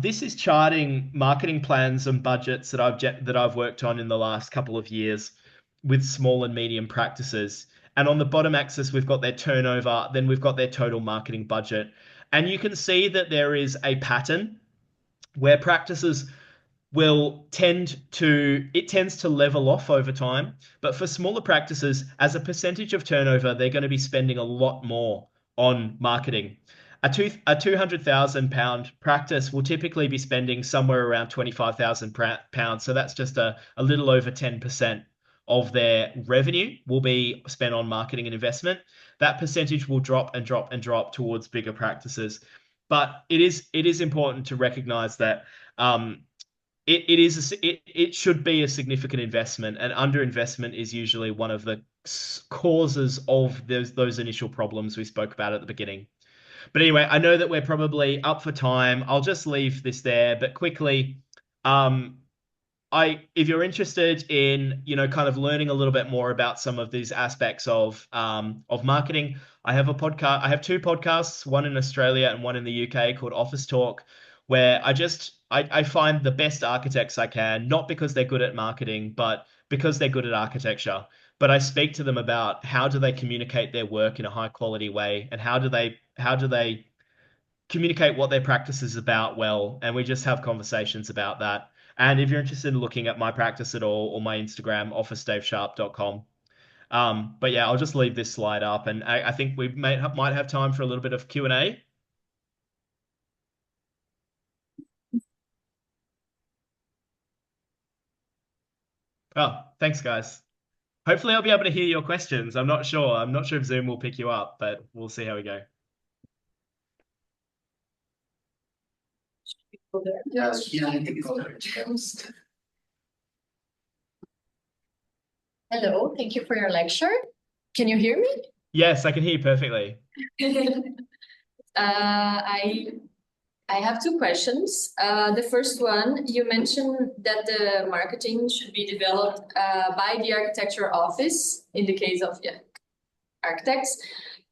this is charting marketing plans and budgets that I've worked on in the last couple of years with small and medium practices. And on the bottom axis, we've got their turnover, then we've got their total marketing budget. And you can see that there is a pattern where practices it tends to level off over time. But for smaller practices, as a percentage of turnover, they're going to be spending a lot more on marketing. A £200,000 practice will typically be spending somewhere around £25,000. So that's just a little over 10% of their revenue will be spent on marketing and investment. That percentage will drop and drop and drop towards bigger practices. But it is important to recognize that it should be a significant investment, and underinvestment is usually one of the causes of those initial problems we spoke about at the beginning. But anyway, I know that we're probably up for time. I'll just leave this there, but quickly, um, if you're interested in, kind of learning a little bit more about some of these aspects of marketing, I have a podcast. I have two podcasts, one in Australia and one in the UK called Office Talk, where I find the best architects I can, not because they're good at marketing, but because they're good at architecture. But I speak to them about how do they communicate their work in a high quality way, and how do they communicate what their practice is about well, and we just have conversations about that. And if you're interested in looking at my practice at all, or my Instagram, officedavesharp.com. But yeah, I'll just leave this slide up, and I think we might have time for a little bit of Q&A. Oh, thanks, guys. Hopefully, I'll be able to hear your questions. I'm not sure. I'm not sure if Zoom will pick you up, but we'll see how we go. Yes, yeah, I think go there, James. Hello, thank you for your lecture. Can you hear me? Yes, I can hear you perfectly. I have two questions. The first one, you mentioned that the marketing should be developed by the architecture office in the case of architects.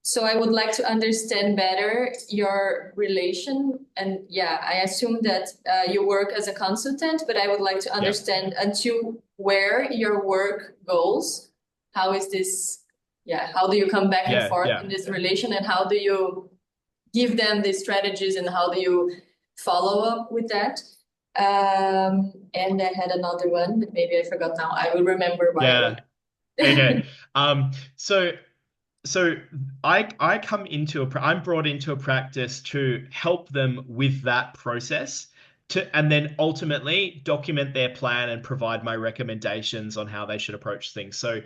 So I would like to understand better your relation. And yeah, I assume that you work as a consultant, but I would like to understand until where your work goes. How is this? Yeah, how do you come back and forth in this relation, and how do you give them the strategies, and how do you follow up with that? And I had another one, but maybe I forgot now. I will remember why. Yeah. Okay. So I'm brought into a practice to help them with that process and then ultimately document their plan and provide my recommendations on how they should approach things. So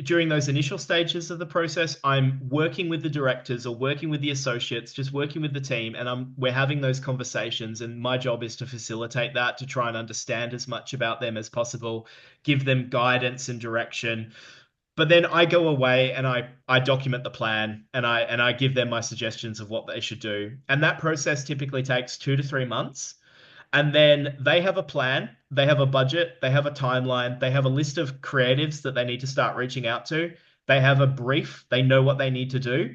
during those initial stages of the process, I'm working with the directors or working with the associates, just working with the team, and we're having those conversations. And my job is to facilitate that, to try and understand as much about them as possible, give them guidance and direction. But then I go away and I document the plan, and I give them my suggestions of what they should do. And that process typically takes 2 to 3 months. And then they have a plan, they have a budget, they have a timeline, they have a list of creatives that they need to start reaching out to. They have a brief, they know what they need to do,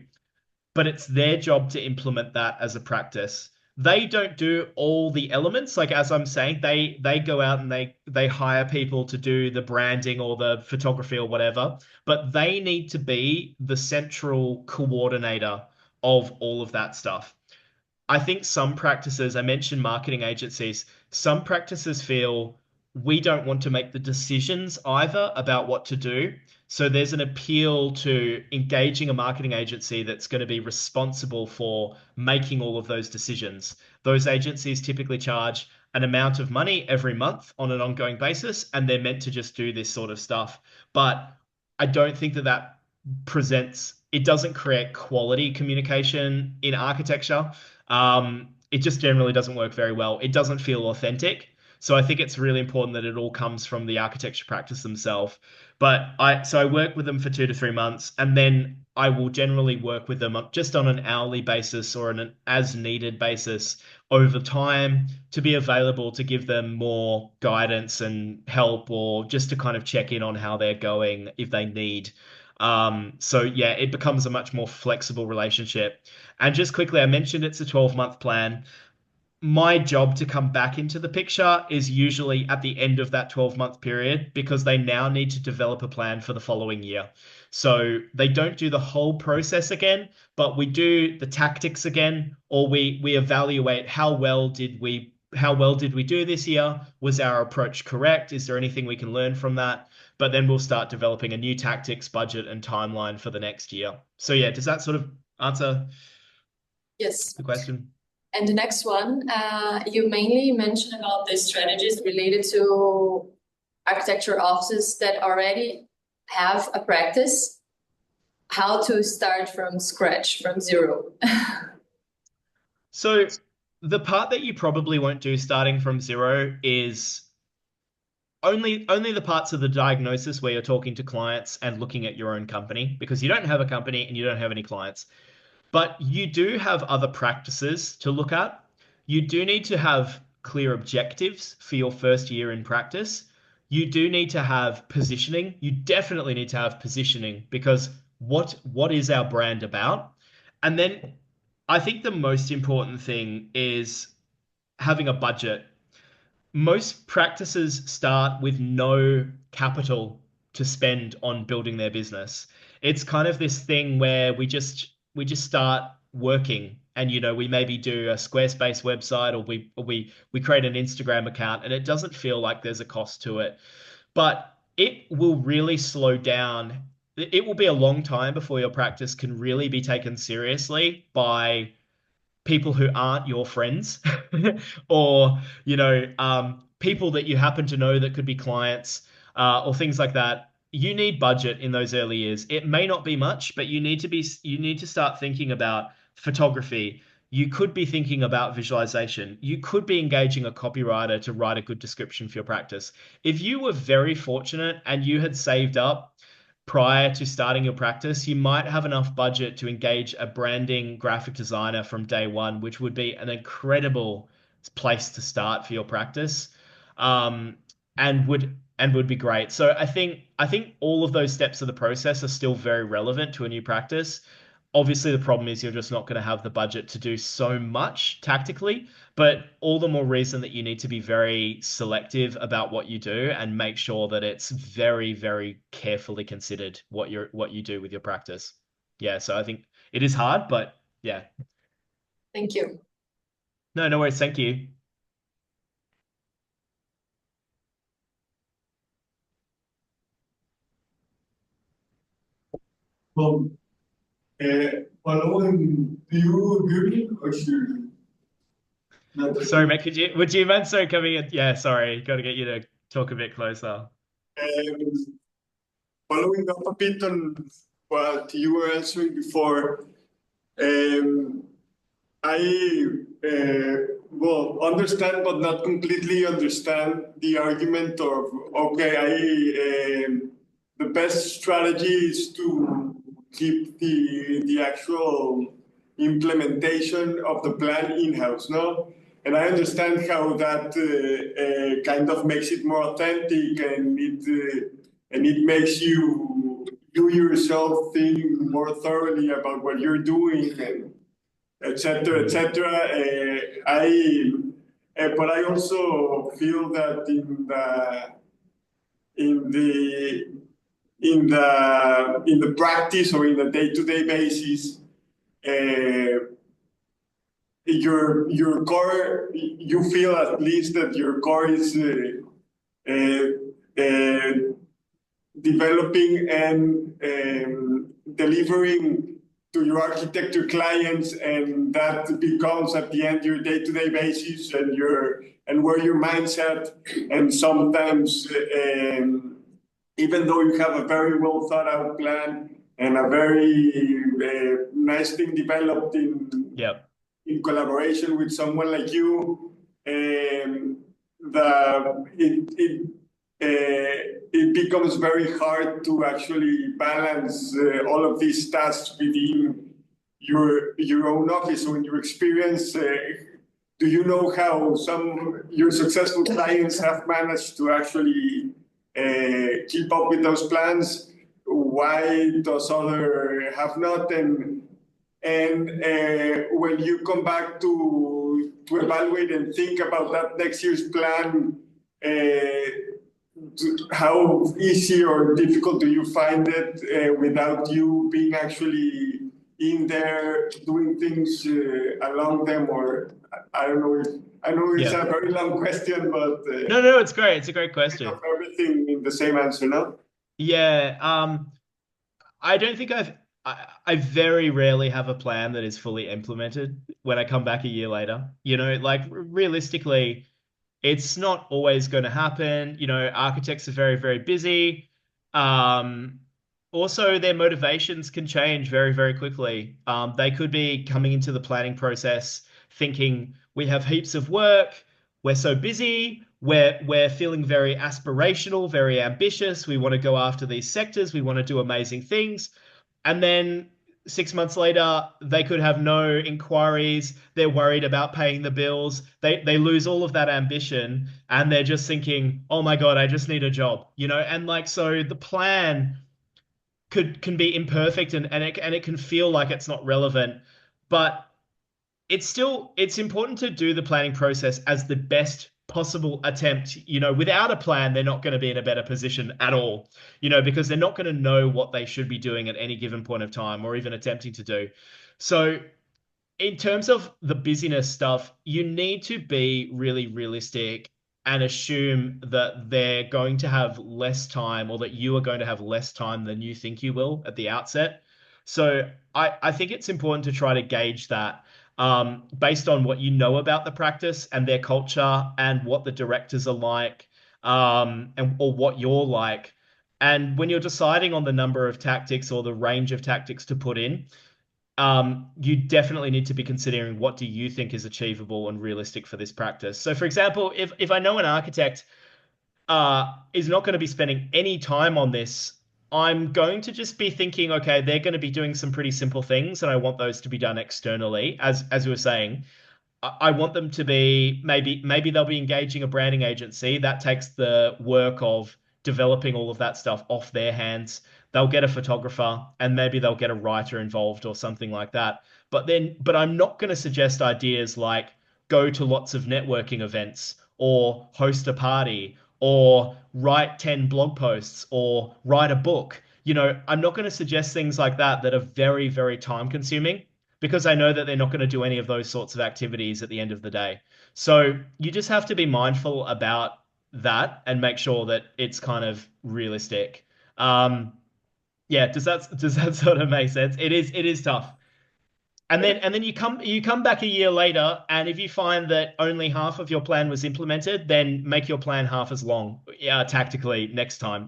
but it's their job to implement that as a practice. They don't do all the elements. Like as I'm saying, they go out and they hire people to do the branding or the photography or whatever, but they need to be the central coordinator of all of that stuff. I think some practices, I mentioned marketing agencies, some practices feel we don't want to make the decisions either about what to do. So there's an appeal to engaging a marketing agency that's going to be responsible for making all of those decisions. Those agencies typically charge an amount of money every month on an ongoing basis, and they're meant to just do this sort of stuff. But I don't think that that presents, it doesn't create quality communication in architecture. It just generally doesn't work very well. It doesn't feel authentic. So I think it's really important that it all comes from the architecture practice themselves. But I work with them for 2 to 3 months, and then I will generally work with them just on an hourly basis or on an as needed basis over time to be available to give them more guidance and help, or just to kind of check in on how they're going if they need. So yeah, it becomes a much more flexible relationship. And just quickly, I mentioned it's a 12-month plan. My job to come back into the picture is usually at the end of that 12-month period, because they now need to develop a plan for the following year. So they don't do the whole process again, but we do the tactics again, or we evaluate how well did we do this year? Was our approach correct? Is there anything we can learn from that? But then we'll start developing a new tactics, budget, and timeline for the next year. So yeah, does that sort of answer Yes. the question? And the next one, you mainly mentioned about the strategies related to architecture offices that already have a practice, how to start from scratch, from zero. So the part that you probably won't do starting from zero is only the parts of the diagnosis where you're talking to clients and looking at your own company, because you don't have a company and you don't have any clients. But you do have other practices to look at. You do need to have clear objectives for your first year in practice. You do need to have positioning. You definitely need to have positioning, because what is our brand about? And then I think the most important thing is having a budget. Most practices start with no capital to spend on building their business. It's kind of this thing where we just start working, and we maybe do a Squarespace website, or we create an Instagram account, and it doesn't feel like there's a cost to it. But it will really slow down. It will be a long time before your practice can really be taken seriously by people who aren't your friends, or people that you happen to know that could be clients, or things like that. You need budget in those early years. It may not be much, but you need to start thinking about photography. You could be thinking about visualization. You could be engaging a copywriter to write a good description for your practice. If you were very fortunate and you had saved up prior to starting your practice, you might have enough budget to engage a branding graphic designer from day one, which would be an incredible place to start for your practice, and would be great. So I think all of those steps of the process are still very relevant to a new practice. Obviously, the problem is you're just not going to have the budget to do so much tactically, but all the more reason that you need to be very selective about what you do and make sure that it's very, very carefully considered what you do with your practice. Yeah, so I think it is hard, but yeah. Thank you. No worries. Thank you. Well, following, do you hear me or should not? Sorry, mate. Would you mind coming in? Yeah, sorry. Got to get you to talk a bit closer. Following up a bit on what you were answering before, um, I well understand, but not completely understand the argument of the best strategy is to keep the actual implementation of the plan in-house, no? and I understand how that kind of makes it more authentic, and it makes you yourself think more thoroughly about what you're doing, and et cetera, et cetera. But I also feel that in the in the practice or in the day-to-day basis, your core, you feel at least that your core is developing and delivering to your architecture clients, and that becomes at the end your day-to-day basis and where your mindset. And sometimes even though you have a very well thought out plan and a very nice thing developed in collaboration with someone like you, it becomes very hard to actually balance all of these tasks within your own office. So in your experience, do you know how your successful clients have managed to actually keep up with those plans? Why does other have not? And when you come back to evaluate and think about that next year's plan, how easy or difficult do you find it without you being actually in there doing things along them? Or I don't know. I know it's a very long question, but no, it's great. It's a great question. Everything in the same answer, no? Yeah. I don't think I very rarely have a plan that is fully implemented when I come back a year later. Like realistically, it's not always going to happen. Architects are very, very busy. Also, their motivations can change very, very quickly. They could be coming into the planning process thinking we have heaps of work, we're so busy, we're feeling very aspirational, very ambitious. We want to go after these sectors. We want to do amazing things. And then 6 months later, they could have no inquiries. They're worried about paying the bills. They lose all of that ambition, and they're just thinking, "Oh my God, I just need a job," And like so, the plan can be imperfect, and it can feel like it's not relevant, but it's important to do the planning process as the best possible attempt. Without a plan, they're not going to be in a better position at all, because they're not going to know what they should be doing at any given point of time or even attempting to do. So in terms of the busyness stuff, you need to be really realistic and assume that they're going to have less time, or that you are going to have less time than you think you will at the outset. So I think it's important to try to gauge that based on what you know about the practice and their culture and what the directors are like, or what you're like. And when you're deciding on the number of tactics or the range of tactics to put in, you definitely need to be considering what do you think is achievable and realistic for this practice. So, for example, if I know an architect is not going to be spending any time on this, I'm going to just be thinking, okay, they're going to be doing some pretty simple things, and I want those to be done externally. As we were saying, I want them to be maybe they'll be engaging a branding agency that takes the work of developing all of that stuff off their hands. They'll get a photographer, and maybe they'll get a writer involved or something like that. But I'm not going to suggest ideas like go to lots of networking events, or host a party, or write 10 blog posts, or write a book. I'm not going to suggest things like that are very, very time consuming, because I know that they're not going to do any of those sorts of activities at the end of the day. So you just have to be mindful about that and make sure that it's kind of realistic. Yeah, does that sort of make sense? It is tough. And then you come back a year later, and if you find that only half of your plan was implemented, then make your plan half as long, tactically next time.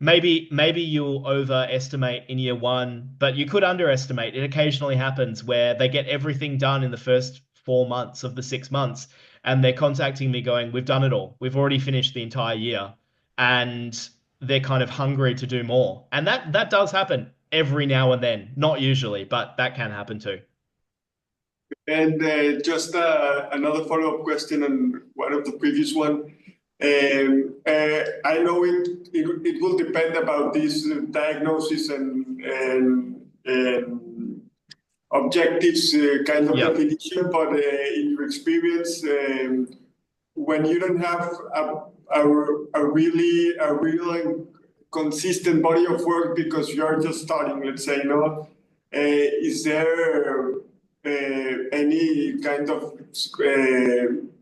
Maybe you'll overestimate in year one, but you could underestimate. It occasionally happens where they get everything done in the first 4 months of the 6 months, and they're contacting me going, "We've done it all. We've already finished the entire year," and they're kind of hungry to do more. And that does happen every now and then, not usually, but that can happen too. And just another follow-up question on one of the previous one. I know it will depend about this diagnosis and objectives kind of definition, but in your experience, when you don't have a real consistent body of work because you're just starting, let's say, no, is there any kind of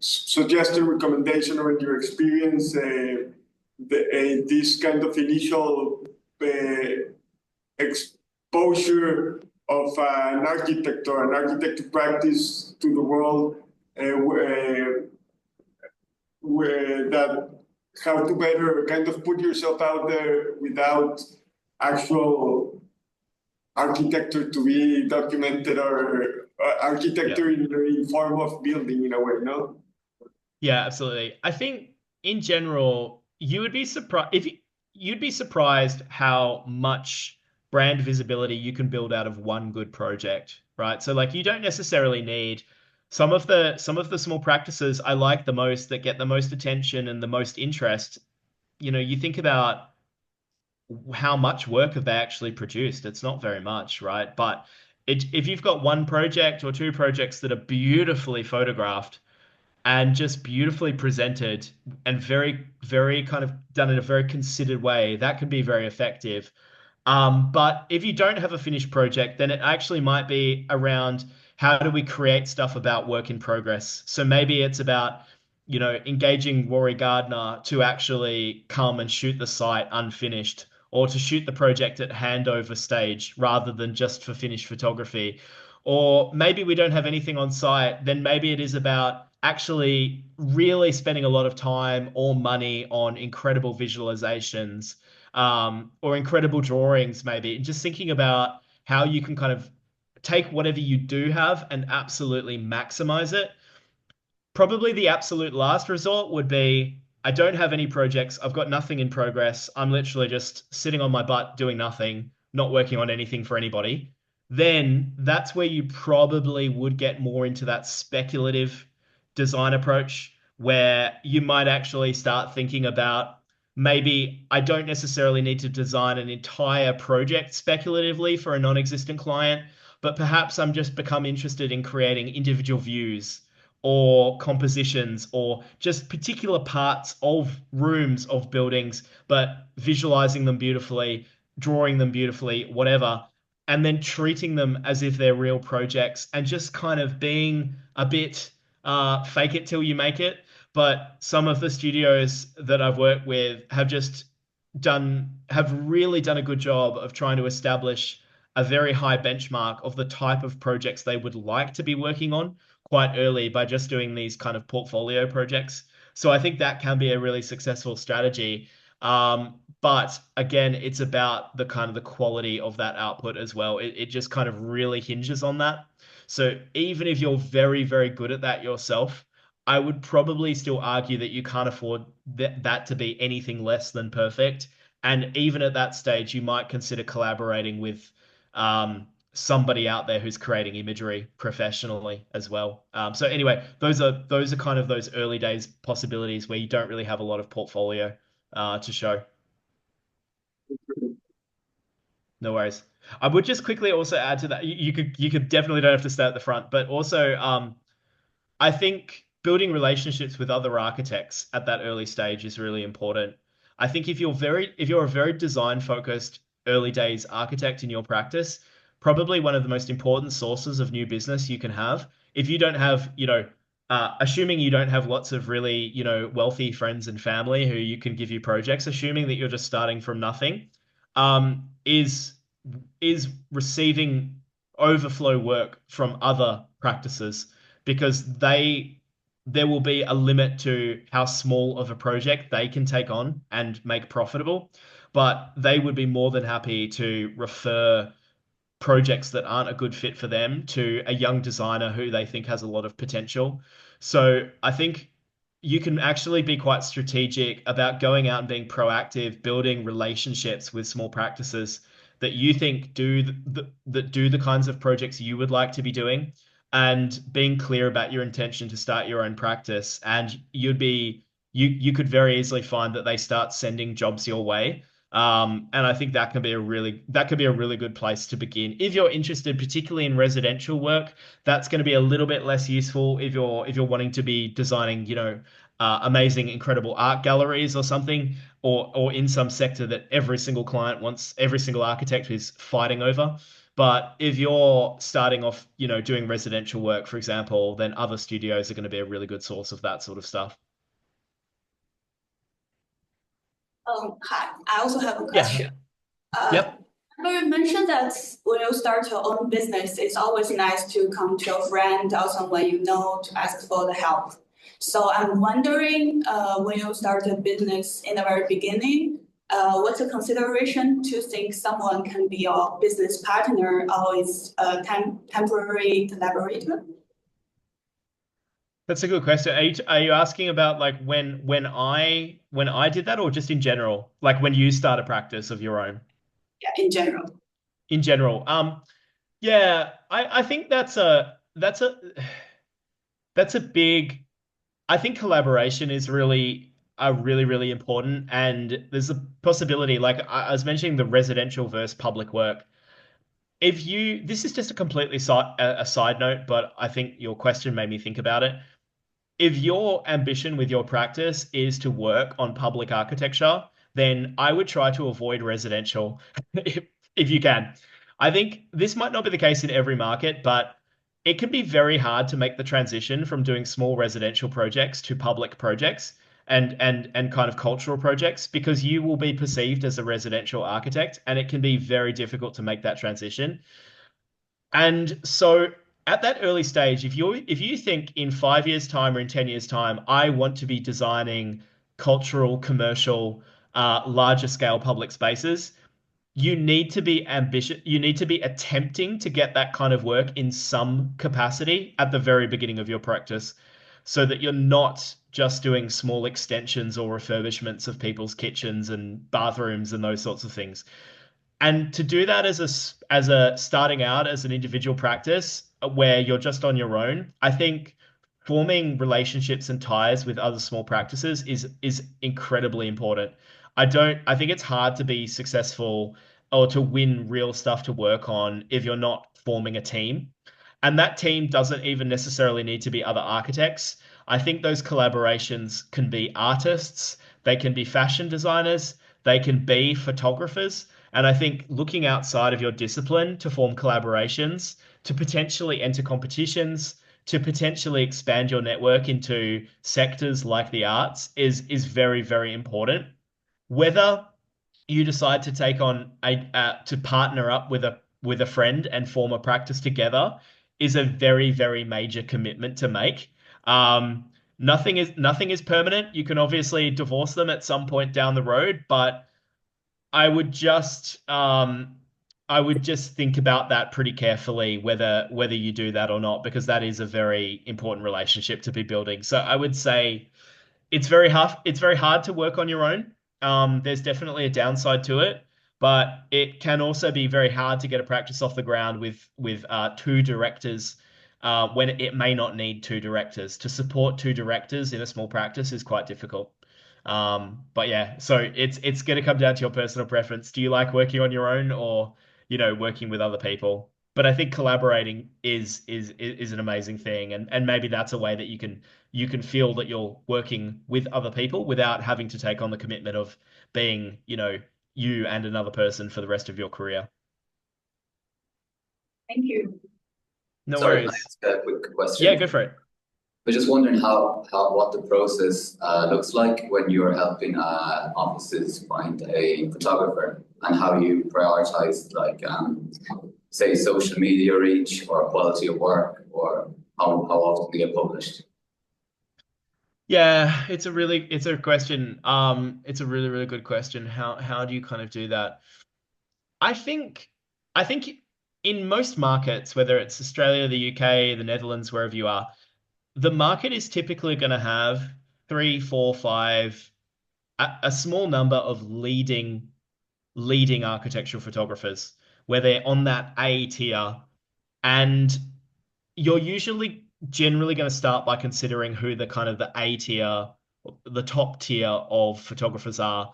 suggested recommendation or in your experience this kind of initial exposure of an architect or an architect practice to the world where that how to better kind of put yourself out there without actual architecture to be documented or architecture in form of building in a way, no? Yeah, absolutely. I think in general, you would be surprised you'd be surprised how much brand visibility you can build out of one good project, right? So like you don't necessarily need some of the small practices I like the most that get the most attention and the most interest. You know, you think about how much work have they actually produced? It's not very much, right? But if you've got one project or two projects that are beautifully photographed and just beautifully presented and very, very kind of done in a very considered way, that can be very effective. But if you don't have a finished project, then it actually might be around how do we create stuff about work in progress. So maybe it's about, you know, engaging Rory Gardner to actually come and shoot the site unfinished, or to shoot the project at handover stage rather than just for finished photography. Or maybe we don't have anything on site, then maybe it is about actually really spending a lot of time or money on incredible visualizations, or incredible drawings, maybe, and just thinking about how you can kind of take whatever you do have and absolutely maximize it. Probably the absolute last resort would be, I don't have any projects. I've got nothing in progress. I'm literally just sitting on my butt doing nothing, not working on anything for anybody. Then that's where you probably would get more into that speculative design approach, where you might actually start thinking about, maybe I don't necessarily need to design an entire project speculatively for a non-existent client, but perhaps I'm just become interested in creating individual views or compositions or just particular parts of rooms of buildings, but visualizing them beautifully, drawing them beautifully, whatever, and then treating them as if they're real projects and just kind of being a bit fake it till you make it. But some of the studios that I've worked with have really done a good job of trying to establish a very high benchmark of the type of projects they would like to be working on quite early by just doing these kind of portfolio projects. So I think that can be a really successful strategy. But again, it's about the kind of the quality of that output as well. It just kind of really hinges on that. So even if you're very, very good at that yourself, I would probably still argue that you can't afford that to be anything less than perfect. And even at that stage, you might consider collaborating with somebody out there who's creating imagery professionally as well. So anyway, those are kind of those early days possibilities where you don't really have a lot of portfolio to show. No worries. I would just quickly also add to that. You could definitely don't have to stay at the front, but also I think building relationships with other architects at that early stage is really important. I think if you're a very design focused early days architect in your practice, probably one of the most important sources of new business you can have. If you don't have, assuming you don't have lots of really, wealthy friends and family who you can give you projects, assuming that you're just starting from nothing, is receiving overflow work from other practices, because there will be a limit to how small of a project they can take on and make profitable, but they would be more than happy to refer projects that aren't a good fit for them to a young designer who they think has a lot of potential. So I think you can actually be quite strategic about going out and being proactive, building relationships with small practices that you think do the kinds of projects you would like to be doing, and being clear about your intention to start your own practice. And you could very easily find that they start sending jobs your way. And I think that could be a really good place to begin. If you're interested, particularly in residential work, that's going to be a little bit less useful if you're wanting to be designing, amazing, incredible art galleries or something, or in some sector that every single client wants, every single architect is fighting over. But if you're starting off, doing residential work, for example, then other studios are going to be a really good source of that sort of stuff. Hi, I also have a Yeah. question. Yep. You mentioned that when you start your own business, it's always nice to come to a friend or someone you know to ask for the help. So I'm wondering, when you start a business in the very beginning, what's a consideration to think someone can be your business partner or is a temporary collaborator? That's a good question. Are you asking about like when I did that, or just in general, like when you start a practice of your own? Yeah, in general. In general. Yeah, I think that's a big. I think collaboration is really important, and there's a possibility, like I was mentioning, the residential versus public work. If you, this is just a completely a side note, but I think your question made me think about it. If your ambition with your practice is to work on public architecture, then I would try to avoid residential if, if you can. I think this might not be the case in every market, but it can be very hard to make the transition from doing small residential projects to public projects and kind of cultural projects, because you will be perceived as a residential architect, and it can be very difficult to make that transition. And so at that early stage, if you think in 5 years' time or in 10 years' time, I want to be designing cultural, commercial, larger scale public spaces, you need to be ambitious. You need to be attempting to get that kind of work in some capacity at the very beginning of your practice, so that you're not just doing small extensions or refurbishments of people's kitchens and bathrooms and those sorts of things. And to do that as a starting out as an individual practice, where you're just on your own, I think forming relationships and ties with other small practices is incredibly important. I think it's hard to be successful or to win real stuff to work on if you're not forming a team. And that team doesn't even necessarily need to be other architects. I think those collaborations can be artists, they can be fashion designers, they can be photographers. And I think looking outside of your discipline to form collaborations, to potentially enter competitions, to potentially expand your network into sectors like the arts is very, very important. Whether you decide to take on to partner up with a friend and form a practice together is a very, very major commitment to make. Nothing is permanent. You can obviously divorce them at some point down the road, but I would just I would just think about that pretty carefully, whether you do that or not, because that is a very important relationship to be building. So I would say it's very hard to work on your own. There's definitely a downside to it, but it can also be very hard to get a practice off the ground with two directors, when it may not need two directors. To support two directors in a small practice is quite difficult. But yeah, so it's going to come down to your personal preference. Do you like working on your own, or working with other people? But I think collaborating is an amazing thing, and maybe that's a way that you can feel that you're working with other people without having to take on the commitment of being, you and another person for the rest of your career. Thank you. No Sorry, can I worries. ask a quick question? Yeah, go for it. We're just wondering what the process looks like when you're helping offices find a photographer, and how you prioritize, like, say, social media reach or quality of work, or how often they get published. Yeah, it's a question. It's a really, really good question. How do you kind of do that? I think I think in most markets, whether it's Australia, the UK, the Netherlands, wherever you are, the market is typically going to have three, four, five, a small number of leading architectural photographers, where they're on that A tier. And you're usually generally going to start by considering who the kind of the A tier, the top tier of photographers are.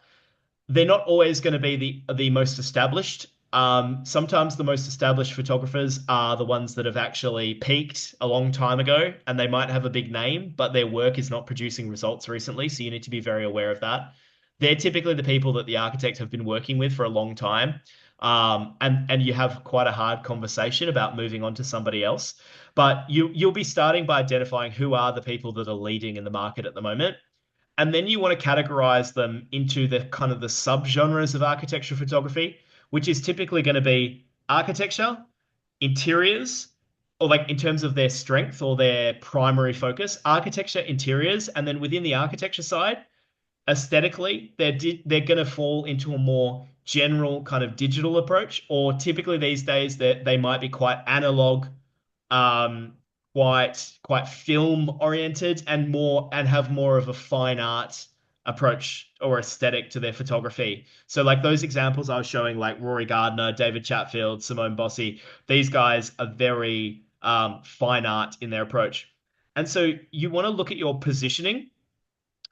They're not always going to be the most established. Sometimes the most established photographers are the ones that have actually peaked a long time ago, and they might have a big name, but their work is not producing results recently. So you need to be very aware of that. They're typically the people that the architects have been working with for a long time. And you have quite a hard conversation about moving on to somebody else. But you'll be starting by identifying who are the people that are leading in the market at the moment. And then you want to categorize them into the kind of the subgenres of architecture photography, which is typically going to be architecture, interiors, or like in terms of their strength or their primary focus, architecture, interiors, and then within the architecture side, aesthetically, they're going to fall into a more general kind of digital approach, or typically these days they might be quite analog, um, quite film oriented, and have more of a fine art approach or aesthetic to their photography. So like those examples I was showing, like Rory Gardner, David Chatfield, Simone Bossi, these guys are very fine art in their approach. And so you want to look at your positioning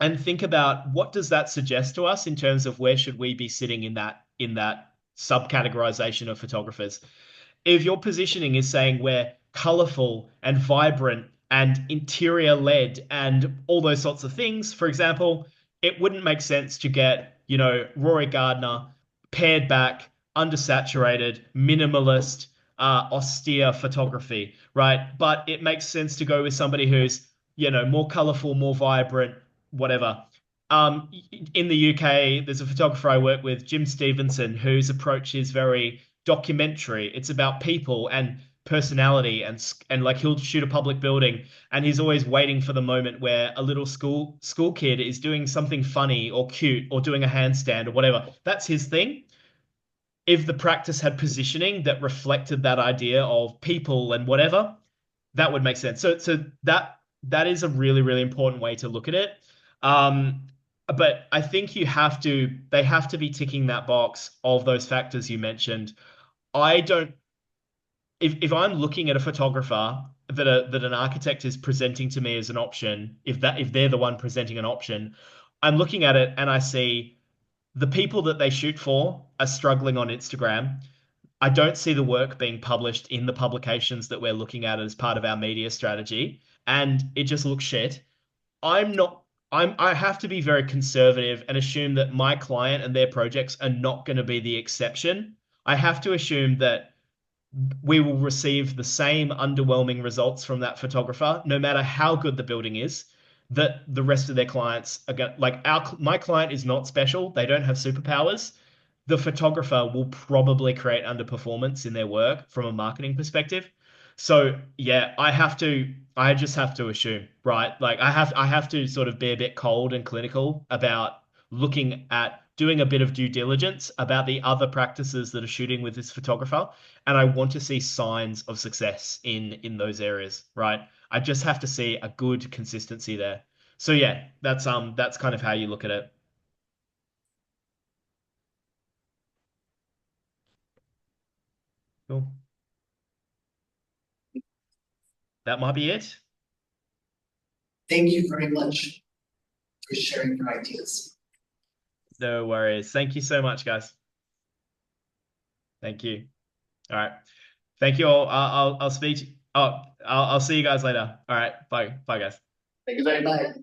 and think about what does that suggest to us in terms of where should we be sitting in that subcategorization of photographers. If your positioning is saying we're colorful and vibrant and interior led and all those sorts of things, for example, it wouldn't make sense to get, Rory Gardner, pared back, undersaturated, minimalist, austere photography, right? But it makes sense to go with somebody who's, more colorful, more vibrant, whatever. In the UK, there's a photographer I work with, Jim Stevenson, whose approach is very documentary. It's about people and personality, and like he'll shoot a public building, and he's always waiting for the moment where a little school kid is doing something funny or cute or doing a handstand or whatever. That's his thing. If the practice had positioning that reflected that idea of people and whatever, that would make sense. So that is a really, really important way to look at it. But I think they have to be ticking that box of those factors you mentioned. I don't, if I'm looking at a photographer that an architect is presenting to me as an option, if they're the one presenting an option, I'm looking at it and I see the people that they shoot for are struggling on Instagram. I don't see the work being published in the publications that we're looking at as part of our media strategy, and it just looks shit. I'm not I have to be very conservative and assume that my client and their projects are not going to be the exception. I have to assume that we will receive the same underwhelming results from that photographer, no matter how good the building is, that the rest of their clients are going like my client is not special. They don't have superpowers. The photographer will probably create underperformance in their work from a marketing perspective. So yeah, I just have to assume, right? Like I have to sort of be a bit cold and clinical about looking at doing a bit of due diligence about the other practices that are shooting with this photographer, and I want to see signs of success in those areas, right? I just have to see a good consistency there. So yeah, that's kind of how you look at it. Cool. That might be it. Thank you very much for sharing your ideas. No worries. Thank you so much, guys. Thank you. All right. Thank you all. I'll speak. Oh, I'll see you guys later. All right. Bye. Bye, guys. Thank you very much.